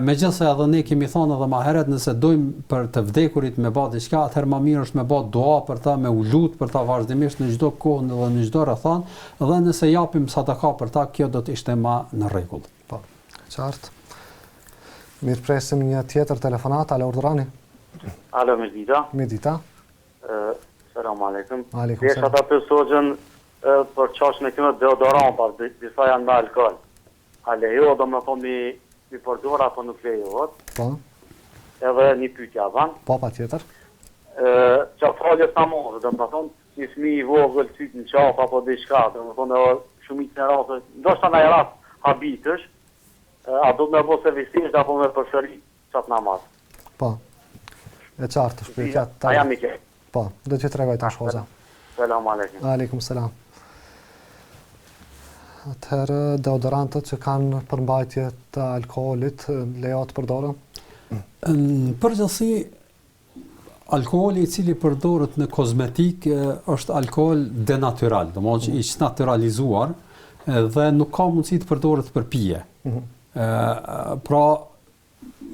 S2: Megjithëse edhe ne kemi thonë edhe më herët, nëse dojmë për të vdekurit me bë diçka, atëherë më mirë është me bë dua për ta, me u lut për ta vazhdimisht në çdo kohë dhe në çdo rrethon, dhe nëse japim sadaka për ta, kjo do të ishte më në rregull.
S1: Po, qartë. Mirë, presim një tjetër telefonat, alo urdhrani.
S16: Alo, Medita.
S1: Medita.
S16: Selam aleikum.
S1: Aleikum
S16: selam. Desha ta pyesojën për çështën e këtyre deodorantave, disa janë me alkool. A lejo do më thonë mi përdor apo nuk lejohet?
S1: Po.
S16: Edhe një pyetje avan.
S1: Po, patjetër.
S16: Çfarë falës namazit, do më thonë, si fëmijë i vogël syt në qafë apo diçka, do më thonë shumicën e rasteve, ndoshta në rast habitësh, a do me bo servisisht apo me përsëri qatë namaz?
S1: Po, e qartë është pyetja.
S16: A jam i ke?
S1: Po, do t'ju tregoj tash hoxha.
S16: Selam aleikum.
S1: Aleikum selam. Atëherë deodorantët që kanë përmbajtje të alkoolit lejohet të përdoren?
S2: Në përgjithësi alkooli i cili përdoret në kozmetik është alkool denatyral, domethënë që i naturalizuar dhe nuk ka mundësi të përdoret për pije. Pra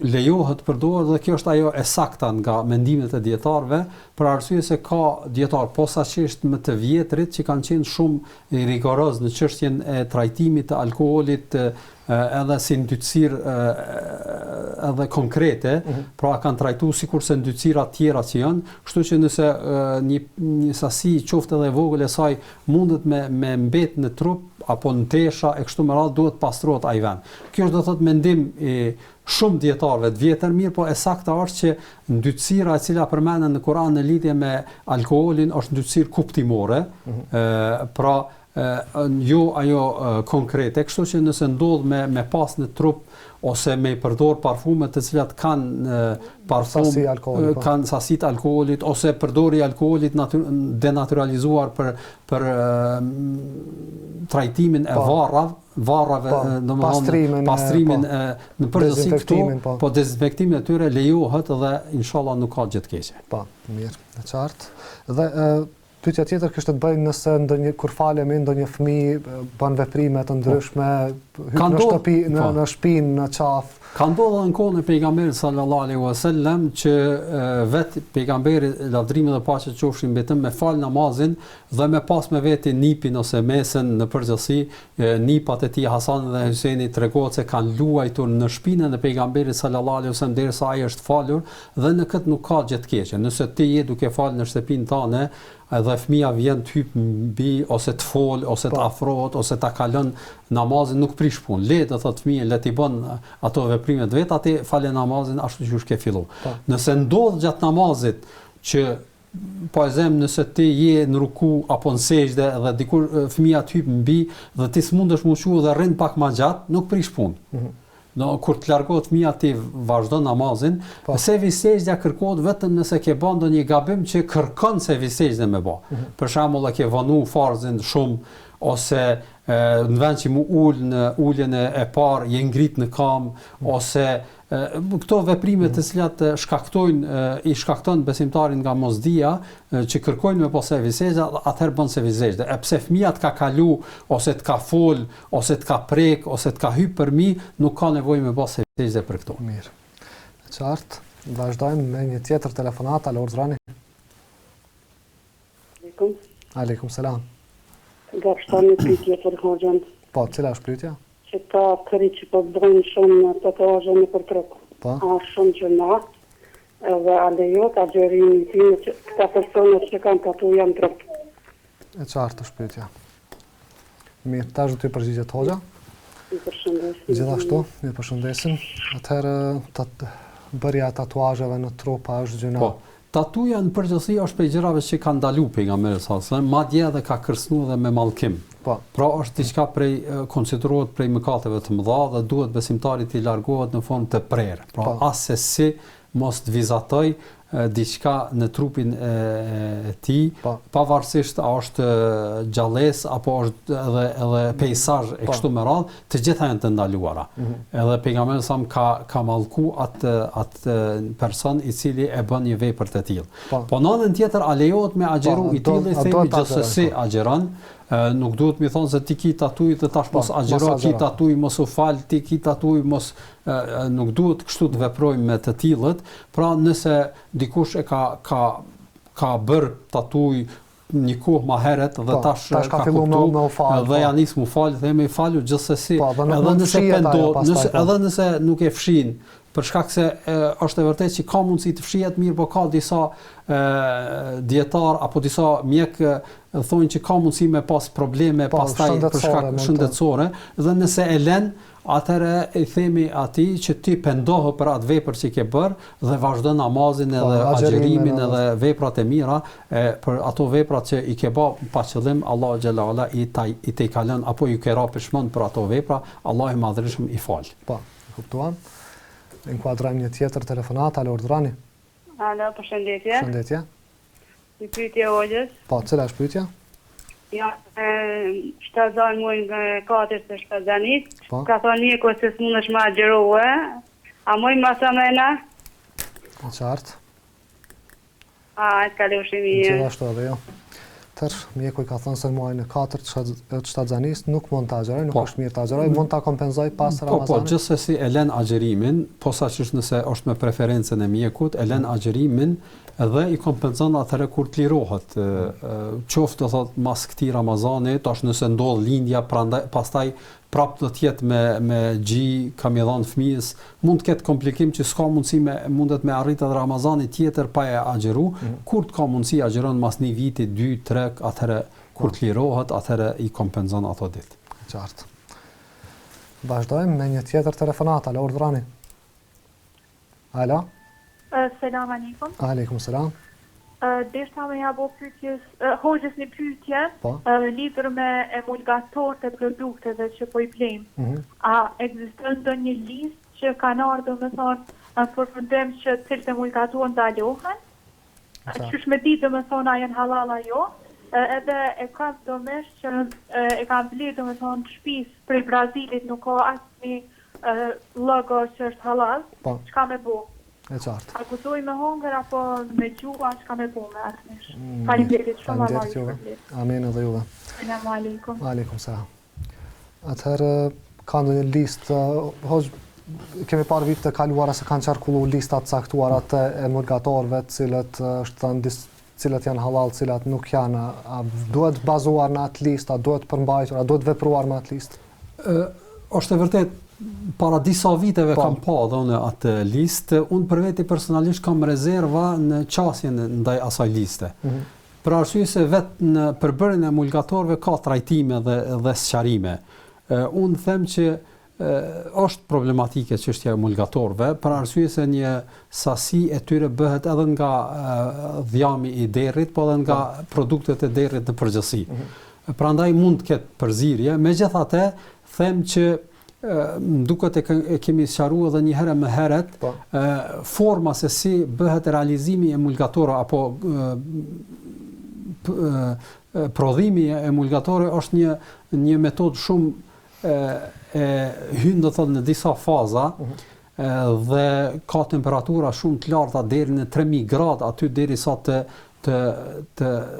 S2: lejohet përdorë dhe kjo është ajo e sakta nga mendimet e dietarëve, për arsye se ka dietar posaçërisht më të vjetrit që kanë qenë shumë rigoroz në çështjen e trajtimit të alkoolit edhe si ndytësirë edhe konkrete, pra kanë trajtuar sikurse ndytësira të tjera që janë, kështu që nëse një sasi qoftë edhe e vogël e saj mundet me mbet në trup apo në tesha e kështu me radhë duhet pastrohet ai vend. Kjo është do thotë mendim i shumë dietarëve të vjetër, mirë, po e sakta është që ndytësira e cila përmenden në Kur'an në lidhje me alkoolin është ndytësirë kuptimore, pra jo ajo konkrete, kështu që nëse ndodh me pas në trup ose me përdor parfume të cilat kanë parfum, kanë sasitë alkoolit ose përdori alkoolit denaturalizuar për trajtimin e varrave, domethënë pastrimin në përgjithësi këtu, po dezinfektimin e tyre lejohet dhe inshallah nuk ka gjë të keqe.
S1: Po, mirë, e qartë. Dhe pyetja tjetër kishte të bëjë nëse kur falemi ndonjë fëmijë bën veprime të ndryshme, hyj në shtëpi, në shtëpinë, në qafë.
S2: Ka ndodhur në kohën e pejgamberit sallallahu alaihi wasallam që vetë pejgamberi lavdrimi dhe paqja qofshin mbi të me fal namazin dhe me pas me veti nipin ose mesën në përgjithësi, nipat e tij Hasan dhe Huseni tregohet se kanë luajtur në shpinën e pejgamberit sallallahu alaihi wasallam derisa ai është falur dhe në këtë nuk ka gjë të keqe. Nëse ti je duke fal në shtëpinë tënde edhe fëmia vjen të hyp mbi ose të fol ose të afrohet ose ta kalon namazin, nuk prish punë. Le të thotë fëmijë, le të bën ato veprimet vet, atë falë namazin ashtu siç ke filluar. Nëse ndodh gjatë namazit që po e them nëse ti je në ruku apo në sejdë dhe dikur fëmia të hyp mbi dhe ti s'mundesh më ushu dhe rrin pak më gjatë, nuk prish punë. Kur të largohet fëmia ti vazhdo namazin, se sejdja kërkohet vetëm nëse ke bën ndonjë gabim që kërkon se sejdën me bë. Për shembull, ke vanu farzin shumë ose në vend që mu ul në uljen e parë je ngrit në kam ose këto veprime të cilat i shkakton besimtarin nga mosdia që kërkojnë me pas sejdë, atëherë bën sejdë. E pse fëmia të ka kalu ose të ka fol ose të ka prek ose të ka hyp përmi, nuk ka nevojë me pas sejdë për këto.
S1: Mirë. Qartë, vazhdojmë me një tjetër telefonat. Alo, Zrani.
S11: Aleikum.
S1: Aleikum selam.
S11: Nga pështani pyetje për hoxhën.
S1: Po, cila është pyetja?
S11: Që ka këri që po bëjnë shumë tatuazhe në për trup.
S1: Po.
S11: A shumë gjëna, edhe a lejot, a gjërimi time që këta personet që kanë tatuja në trup.
S1: E qartë është pyetja. Mirë, tash do të përgjigjet hoxha.
S11: Ju përshëndesim.
S1: Gjithashtu, ju përshëndesim. Atëherë bërja e tatuazheve në trup a është gjëna.
S2: Po. Tatuja në përgjithësi është prej gjërave që kanë ndaluar pejgamberi sallallahu alajhi wasallam, madje edhe ka kërcënuar dhe me mallkim.
S1: Po.
S2: Pra është diçka konsiderohet prej mëkateve të mëdha dhe duhet besimtari të largohet në formë të prerë. Pra asesi mos të vizatoj diçka në trupin e tij, pavarësisht a është gjallës apo është edhe peizazh e kështu me radhë, të gjitha janë të ndaluara. Edhe pejgamberi sa ka mallku atë person i cili e bën një vepër të tillë. Po në anën tjetër a lejohet me agjeru i tillë, themi gjithsesi agjeron. Nuk duhet mi thonë se ti ki tatuj të tash mos agjero, ki tatuj mos u fal, ti ki tatuj mos nuk duhet kështu të veprojmë me të tillët. Pra nëse dikush e ka bërë tatuj një kohë më herët dhe tash ka kuptuar dhe ja nis mu fal, themi falu gjithsesi. Edhe nëse nuk e fshin, për shkak se është e vërtetë që ka mundësi të fshihet mirë, por ka disa dietar apo disa mjek thonë që ka mundësi me pas probleme pastaj për shkak shëndetësore dhe nëse e lën, atëherë i themi atij që ti pendohu për atë vepër që ke bërë dhe vazhdo namazin edhe agjerimin edhe veprat e mira, për ato veprat që i ke bërë pa qëllim, Allahu xhalla ala i te kalon apo ju ke ra peshmon për ato vepra, Allahu i madhërisht i fal.
S1: Po, e kuptuam. Inkuadrojmë një tjetër telefonat. Alo, Zrani.
S11: Alo, përshëndetje.
S1: Përshëndetje.
S11: Një pyetje hoxhës.
S1: Po, cila është pyetja?
S11: Ja, shtazan muaj nga 4 të shtazanit. Ka thonë një kohë se s'mundesh me agjerue. A muaj ma sa mëna?
S1: Qartë.
S11: A, e t'kalushimi.
S1: Gjithashtu edhe jo. Mjeku i ka thënë se në muajin e 4 të shtatzanis nuk mund të agjeroj, nuk është mirë të agjeroj, mund të kompenzoj pas Ramazanit.
S2: Po, gjithsesi e lën agjerimin, posaçërisht nëse është me preferencën e mjekut, e lën agjerimin dhe i kompenzon atëherë kur të lirohet. Qoftë thotë mas këtij Ramazani, tash nëse ndodh lindja, prandaj pastaj prapë do të jetë me gji, kam i dhënë fëmijës, mund të ketë komplikim që s'ka mundësi mundet me arritë edhe Ramazani tjetër pa e agjeru, kur të ka mundësi agjeron mas një viti, 2, 3, atëherë kur të lirohet, atëherë i kompenzon ato ditë.
S1: Qartë. Vazhdojmë me një tjetër telefonat. Alo, Zrani. Alo?
S13: Selam aleikum.
S1: Aleikum selam.
S13: Deshta me ja bo hoxhës një pyetje lidhur me emulgatorët e produkteve që po I blejmë. A ekziston ndonjë listë që kanë ardhur domethënë në përfundim që cilët emulgatorë ndalohen? Qysh me ditë domethënë a janë halal ajo? Edhe e kam domesh që e kam blerë domethënë shtëpisë prej Brazilit nuk ka asnjë logo që është halal. Çka me bo?
S1: E qartë.
S13: A guzoj me hongër apo me gjua, çka me bo me asnish? Faleminderit shumë.
S1: Amen edhe juve.
S13: Selam aleikum.
S1: Aleikum selam. Atëherë ka ndonjë listë, kemi parë vite të kaluara se kanë qarkullu listat caktuara të emulgatorëve, cilat janë halal, cilat nuk janë. A duhet bazuar në atë listë, a duhet përmbajtur, a duhet vepruar me atë listë?
S2: Është e vërtet, para disa viteve kam pa dhe unë atë listë, unë për veti personalisht kam rezerva në qasjen ndaj asaj liste. Për arsye se vetë në përbërjen e emulgatorëve ka trajtime dhe sqarime. Unë them që është problematike çështja e emulgatorëve, për arsye se një sasi e tyre bëhet edhe nga dhjami I derrit, po edhe nga produktet e derrit në përgjithësi. Prandaj mund të ketë përzierje, megjithatë them që më duket e kemi sqaruar edhe një herë më herët, forma se si bëhet realizimi I emulgatorëve apo prodhimi I emulgatorëve është një metodë shumë hyn do thotë në disa faza dhe ka temperatura shumë të larta deri në 3000 gradë aty derisa të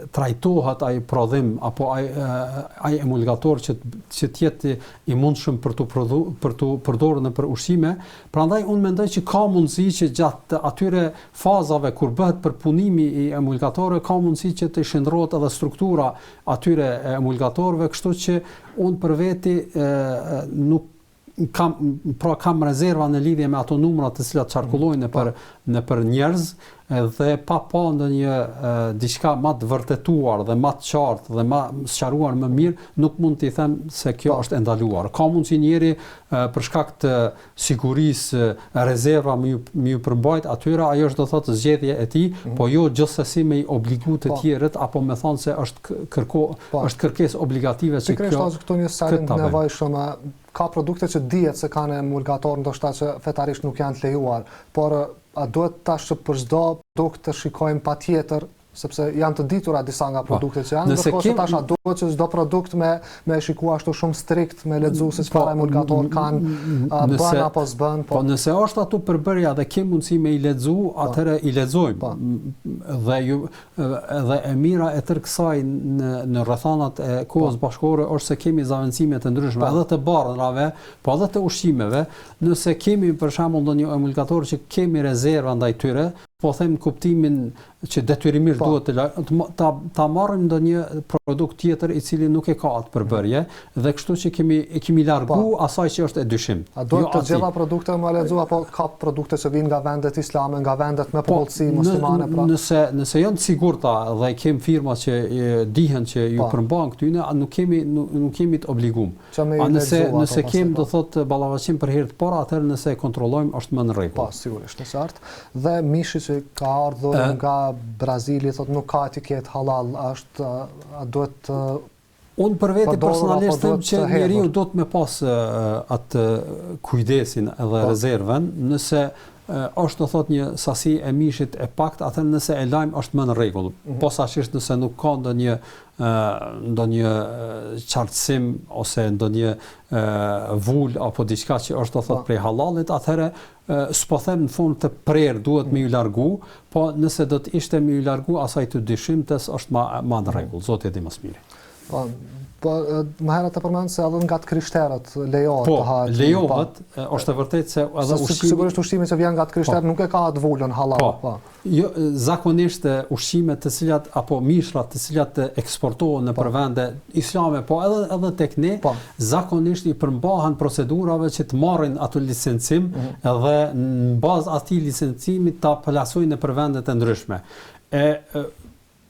S2: trajtohet ai prodhim apo ai emulgator që të jetë I mundshëm për tu përdorur në për ushqime. Prandaj unë mendoj që ka mundësi që gjatë atyre fazave kur bëhet përpunimi I emulgatorëve ka mundësi që të shndrohet edhe struktura atyre emulgatorëve, kështu që unë për veti nuk kam rezerva në lidhje me ato numra të cilat qarkullojnë në për njerëz dhe pa ndonjë diçka më të vërtetuar dhe më të qartë dhe më sqaruar më mirë, nuk mund t'i them se kjo është e ndaluar. Ka mundësi njëri për shkak të sigurisë rezerva më ju përmbajt atyra, ajo është do thotë zgjedhje e tij, po jo gjithsesi me I obligu të tjerët apo me thonë se është kërkesë obligative që kjo.
S1: Këtu një sallë nevojshme. Ka produkte që dihet se kanë emulgator, ndoshta që fetarisht nuk janë të lejuar, por a duhet tash që për çdo produkt të shikojmë patjetër, sepse janë të ditura disa nga produktet që janë, ndërkohë tash a duhet që çdo produkt me shikuar ashtu shumë strikt, me lexu se çfarë emulgator kanë, bën apo s'bën,
S2: po nëse është ato përbërja dhe ke mundësi me I lexu, atëherë I lexojmë. Dhe e mira e tërë kësaj në rrethanat e kohës bashkore është se kemi zavendësime të ndryshme, edhe të barrave, po edhe të ushqimeve. Nëse kemi për shembull ndonjë emulgator që kemi rezerva ndaj tyre, po them kuptimin që detyrimisht duhet ta marrim ndonjë produkt tjetër I cili nuk e ka atë përbërje dhe kështu që kemi largu asaj që është e dyshim.
S1: A duhet të gjitha produkte më lexu apo ka produkte që vijnë nga vendet islame, nga vendet me popullsi muslimane pra?
S2: Nëse janë të sigurta dhe kemi firma që dihen që ju përmban këtyne, nuk kemi të obligum. Nëse kemi do thotë ballavaçim për herë të parë, atëherë nëse e kontrollojmë është më në rregull.
S1: Po, sigurisht, në qartë. Dhe mishi që ka ardhur nga Brazili, thotë nuk ka etiket halal, a duhet
S2: unë për veti personalisht them që njeriu do të me pas atë kujdesin edhe rezervën, nëse është do thot një sasi e mishit e pakt, atë nëse e lajm është më në rregull. Posaçërisht nëse nuk ka ndonjë qartësim ose ndonjë vul apo diçka që është do thot prej halalit, atëherë s'po them në fund të prerë duhet me ju largu, po nëse do të ishte me ju largu asaj të dyshimtes është më në rregull. Zoti e di më së miri.
S1: Po më herët e përmend se edhe nga të krishterët lejohet të hahet.
S2: Po, lejohet, është e vërtetë se edhe ushqimi
S1: sigurisht ushqimi që vjen nga të krishterët nuk e ka atë vulën halal, po.
S2: Jo, zakonisht ushqimet të cilat apo mishrat të cilat eksportohen në vende islame, po edhe tek ne, zakonisht I përmbahen procedurave që të marrin atë licencim dhe në bazë atij licencimit ta plasojnë në vendet e ndryshme.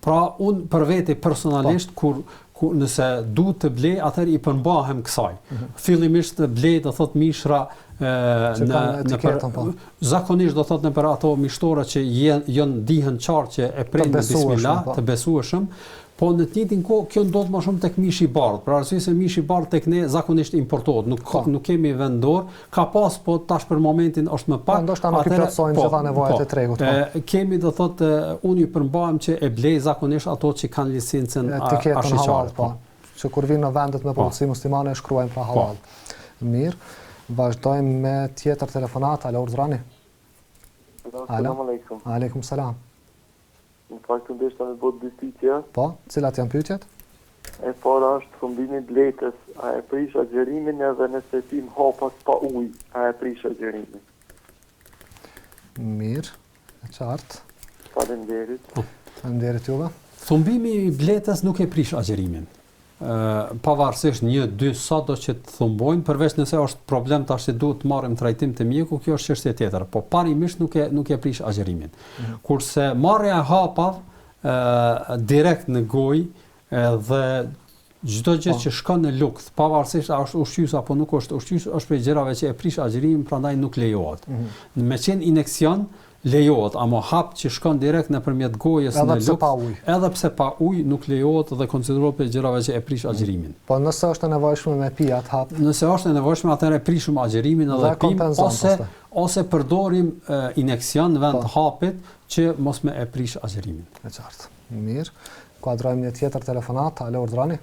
S2: Pra unë për veti personalisht kur Nëse duhet të blej, atëherë i përmbahem kësaj. Fillimisht blej do thot mishra zakonisht do thot në për ato mishtora që janë dihen qartë që e prej me bismillah, të besueshëm, po në të njëjtin kohë kjo ndodh më shumë tek mishi i bardh. Për arsye se mishi i bardh tek ne zakonisht importohet, nuk kemi vendor, ka pas po tash për momentin është më pak.
S1: Ndoshta nuk i plotësojnë gjitha nevojat e tregut.
S2: Kemi do thot unë i përmbahem që e blej zakonisht ato që kanë licencën
S1: halal, po. Që kur vinë në vendet me polici muslimane shkruajnë pra halal. Mirë, vazhdojmë me tjetër telefonat. Alo, urdhrani.
S17: Selam aleikum.
S1: Aleikum salam.
S17: Në fakt të ndeshta me botë dytitja.
S1: Po, cilat janë pyetjet?
S17: E para është thumbimi i letës, a e prish agjerimin edhe nëse tim hapas pa ujë, a e prish agjerimin?
S1: Mirë, e qartë.
S17: Faleminderit.
S1: Faleminderit juve.
S2: Thumbimi i bletës nuk e prish agjerimin. Pavarësisht 1-2 sado që të thumbojnë, përveç nëse është problem tash që duhet të marrim trajtim të mjeku, kjo është çështje tjetër, po parimisht nuk e prish agjerimin. Kurse marrja e hapav direkt në gojë dhe çdo gjë që shkon në lukth, pavarësisht a është ushqyes apo nuk është ushqyes, është prej gjërave që e prish agjerimin, prandaj nuk lejohet. Me qenë injeksion lejohet, ama hap që shkon direkt nëpërmjet gojës në lukth, edhe pse pa ujë nuk lejohet dhe konsiderohet për gjërave që e prish agjerimin.
S1: Po nëse është e nevojshme me pi atë hap.
S2: Nëse është e nevojshme, atëherë prishim agjerimin edhe pim ose përdorim injeksion në vend hapit që mos me e prish agjerimin.
S1: E qartë. Mirë. Kuadrojmë një tjetër telefonat. Alo, urdhrani.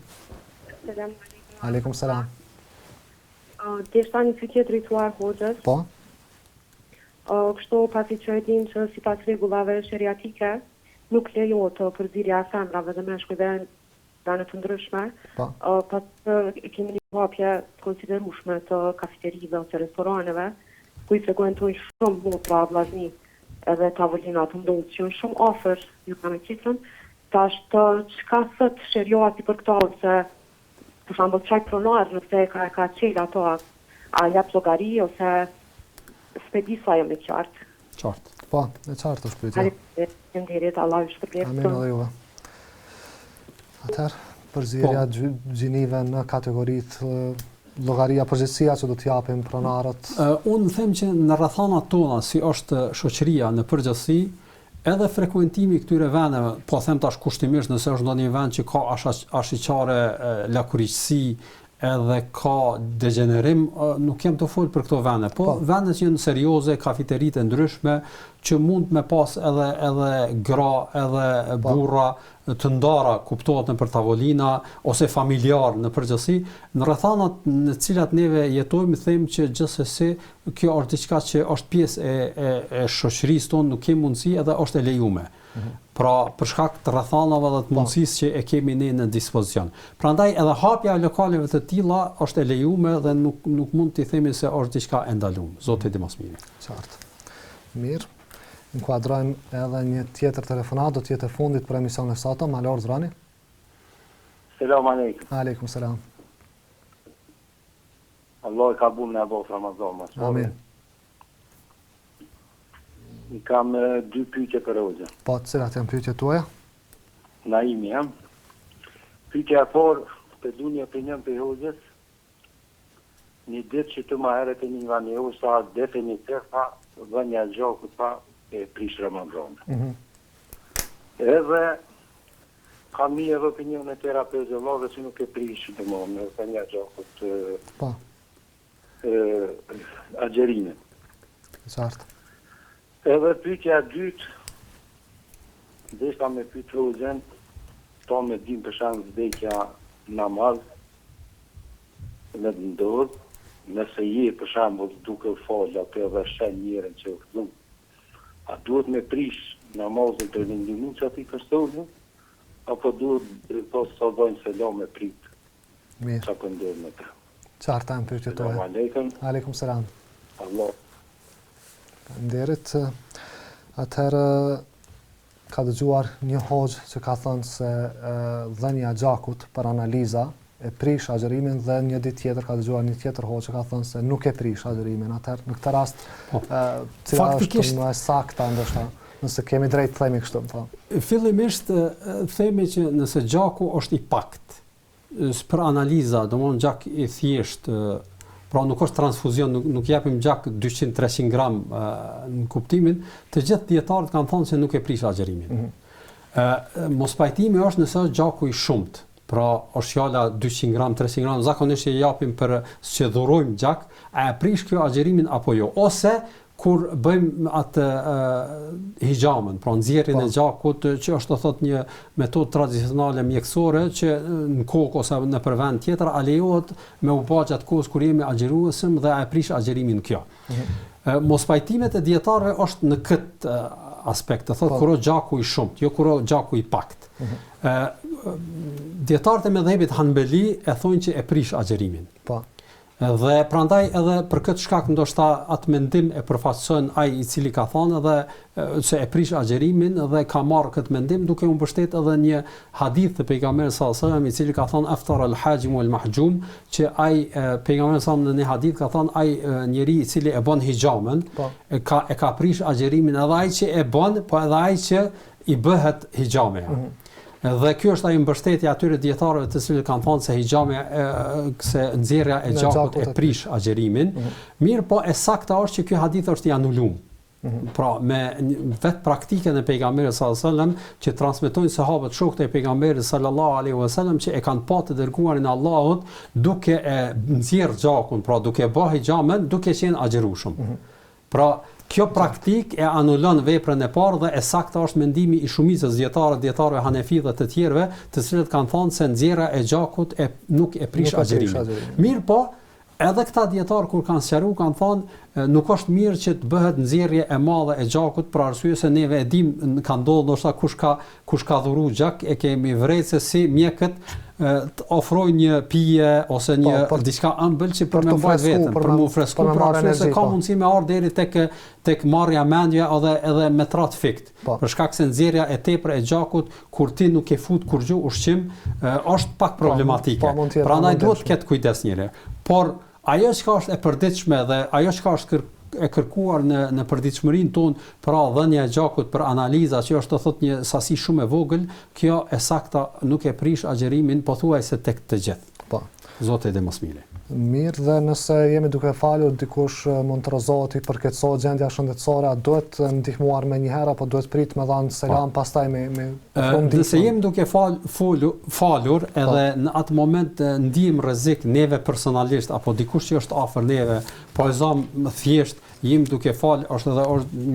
S18: Selam.
S1: Aleikum salam.
S18: Deshta një pyetje drejtuar hoxhës.
S1: Po.
S18: Kështu pasi që e dim që sipas rregullave sheriatike nuk lejohet të përzierja e femrave dhe meshkujve në të ndryshme, pas kemi një hapje të konsiderueshme të kafeterive ose restoraneve, ku i frekuentojnë shumë motra, vllazni edhe tavolina të ndonjë që janë shumë afër ju kanë qitën, tash të çka thot sheriati për këto, se për shembull çaj pronar nëse ka çel ato, a jap llogari ose s'pedi sa jam e qartë.
S1: Qartë. Po, e qartë është pyetja.
S18: Faleminderit, Allah ju shpërblet.
S1: Amin edhe juve. Atëherë, përzierja gjinive në kategoritë llogaria përgjithësia që do t'japim pronarët.
S2: Unë them që në rrethanat tona, si është shoqëria në përgjithësi, edhe frekuentimi këtyre vendeve, po them tash kushtimisht nëse është ndonjë vend që ka ashiqare lakuriqësi, edhe ka degenerim, nuk jem të folë për këto vende, po vendet që janë serioze, kafeteritë ndryshme, që mund me pas edhe gra, edhe burra të ndara, kuptohet në për tavolina, ose familjar në përgjithësi, në rrethanat në cilat neve jetojmë, them që gjithsesi kjo është diçka që është pjesë e shoqërisë tonë, nuk kemi mundësi edhe është e lejuar. Pra për shkak të rrethanave dhe të mundësisë që e kemi ne në dispozicion. Prandaj edhe hapja e lokaleve të tilla është e lejuar dhe nuk mund t'i themi se është diçka e ndaluar. Zoti di më së miri.
S1: Qartë. Mirë. Inkuadrojmë edhe një tjetër telefonat, do të jetë fundit për emisionin e sotëm. Alo, urdhrani.
S16: Selam aleikum.
S1: Aleikum salam.
S16: Allah e ka bu në botë Ramazan.
S1: Amin.
S16: I kam 2 pyetje për hoxhën.
S1: Po, cilat janë pyetjet tuaja?
S16: Naimi jam. Pyetja e parë, të du një opinion për hoxhës. Një ditë që të ma herët e një nga një sa definitiv pa, dhënja gjakut pa e prish Ramazan. Edhe kam një edhe opinion e tjera për zëllave që nuk e prish të më në dhënja gjakut agjerimin.
S1: Qartë.
S16: Edhe pyetja e dytë, deshta me pyet hoxhën, to me dim për shemb vdekja namaz, në ndodh, nëse je për shembull duke falë atë edhe shen njërin që u a duhet me prish namazin për një minutë që ati personin, apo duhet pas sa dojnë selam me prit?
S1: Mirë.
S16: Qa pëndodh me të?
S1: Qartë e më pyetje tuaja.
S16: Aleikum.
S1: Aleikum salam.
S16: Allah.
S1: Nderit, atëherë ka dëgjuar një hoxh që ka thënë se dhënia gjakut për analiza e prish agjerimin dhe një ditë tjetër ka dëgjuar një tjetër hoxh që ka thënë se nuk e prish agjerimin. Atëherë në këtë rast cila është më e saktë ndoshta nëse kemi drejt të themi kështu, po.
S2: Fillimisht themi që nëse gjaku është i pakt, për analiza, domthonë gjak i thjesht, pra nuk është transfuzion, nuk japim gjak 200-300 gram në kuptimin, të gjithë dietarët kanë thënë se nuk e prish agjerimin. Mos pajtimi është nëse është gjaku i shumt. Pra është fjala 200 gram, 300 gram, zakonisht e japim për që dhurojmë gjak, a e prish kjo agjerimin apo jo? Ose kur bëjmë atë hijamën, pra nxjerrjen e gjakut, që është të thot një metodë tradicionale mjekësore që në kokë ose në për vend tjetër a lejohet me u bë gjatë kohës kur jemi agjëruesëm dhe a e prish agjerimin kjo. Mos pajtimet e dietarëve është në këtë aspekt, të thotë kur gjaku i shumt, jo kur gjaku i pakt. Dietarët e mëdhëbit Hanbeli e thonë që e prish agjerimin. Po. Dhe prandaj edhe për këtë shkak ndoshta atë mendim e përfaqëson ai i cili ka thënë edhe se e prish agjerimin dhe ka marrë këtë mendim duke u mbështetur edhe një hadith të pejgamberit sallallahu alajhi wasallam i cili ka thënë aftar al-hajim wal-mahjum, që ai pejgamberi sallallahu në një hadith ka thënë ai njeri i cili e bën hijamën e ka prish agjerimin, edhe ai që e bën, po edhe ai që i bëhet hijamja. Dhe kjo është ai mbështetja atyre dietarëve të cilët kanë thënë se hijami se nxjerrja e gjakut e prish agjerimin. Mirë, po e sakta është që ky hadith është i anuluar. Pra me vetë praktikën e pejgamberit sallallahu alajhi wasallam që transmetojnë sahabët shokët e pejgamberit sallallahu alajhi wasallam që e kanë pa të dërguarin e Allahut duke e nxjerr gjakun, pra duke bërë hijamën, duke qenë agjërueshëm. Pra kjo praktik e anulon veprën e parë dhe e sakta është mendimi i shumicës dietarëve Hanefi dhe të tjerëve, të cilët kanë thënë se nxjerrja e gjakut nuk e prish agjerimin. Mirë, po edhe këta dietarë kur kanë sqaruar kanë thënë nuk është mirë që të bëhet nxjerrje e madhe e gjakut për arsye se neve e dim ka ndodhur ndoshta kush ka dhuruar gjak, e kemi vërejtë se si mjekët të ofrojnë një pije ose një diçka ëmbël që për me mbajt veten, për me fresku, për arsye se ka mundësi me ardh deri tek marrja mendje edhe me trat fikt. Për shkak se nxjerrja e tepër e gjakut kur ti nuk e fut kur gjë ushqim është pak problematike. Prandaj duhet të ketë kujdes njëri. Por ajo që është e përditshme dhe ajo që është e kërkuar në përditshmërinë tonë, pra dhënia e gjakut për analiza që është të thotë një sasi shumë e vogël, kjo e sakta nuk e prish agjerimin pothuajse tek të gjithë. Po. Zoti dhe mosmiri.
S1: Mirë, dhe nëse jemi duke falur dikush mund të rrezohet i përkeçohet gjendja shëndetësore, duhet ndihmuar më një herë apo duhet prit me dhënë selam pastaj me
S2: nëse jemi duke falur edhe në atë moment ndijmë rrezik neve personalisht apo dikush që është afër neve, po e zëm thjesht jemi duke fal, është edhe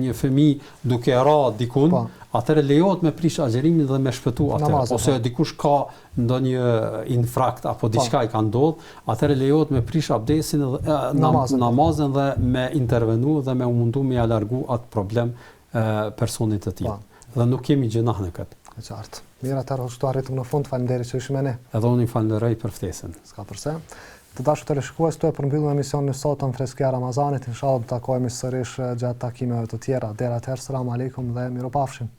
S2: një fëmijë duke ra dikun, atëherë lejohet me prish agjerimin dhe me shpëtu atë. Ose dikush ka ndonjë infrakt apo diçka i ka ndodhur, atëherë lejohet me prish abdesin dhe namazën dhe me intervenu dhe me u mundu me ia largu atë problem personit të tij. Dhe nuk kemi gjënah në këtë.
S1: E qartë. Mirë, atëherë ashtu arritëm në fund, faleminderit që ishim me ne.
S2: Edhe unë falenderoj për ftesën.
S1: S'ka përse. Të dashur teleshikues, këtu e përmbyllim emisionin e sotëm Freskia e Ramazanit. Inshallah do të takojmë sërish gjatë takimeve të tjera. Deri atëherë, selam aleikum dhe mirupafshim.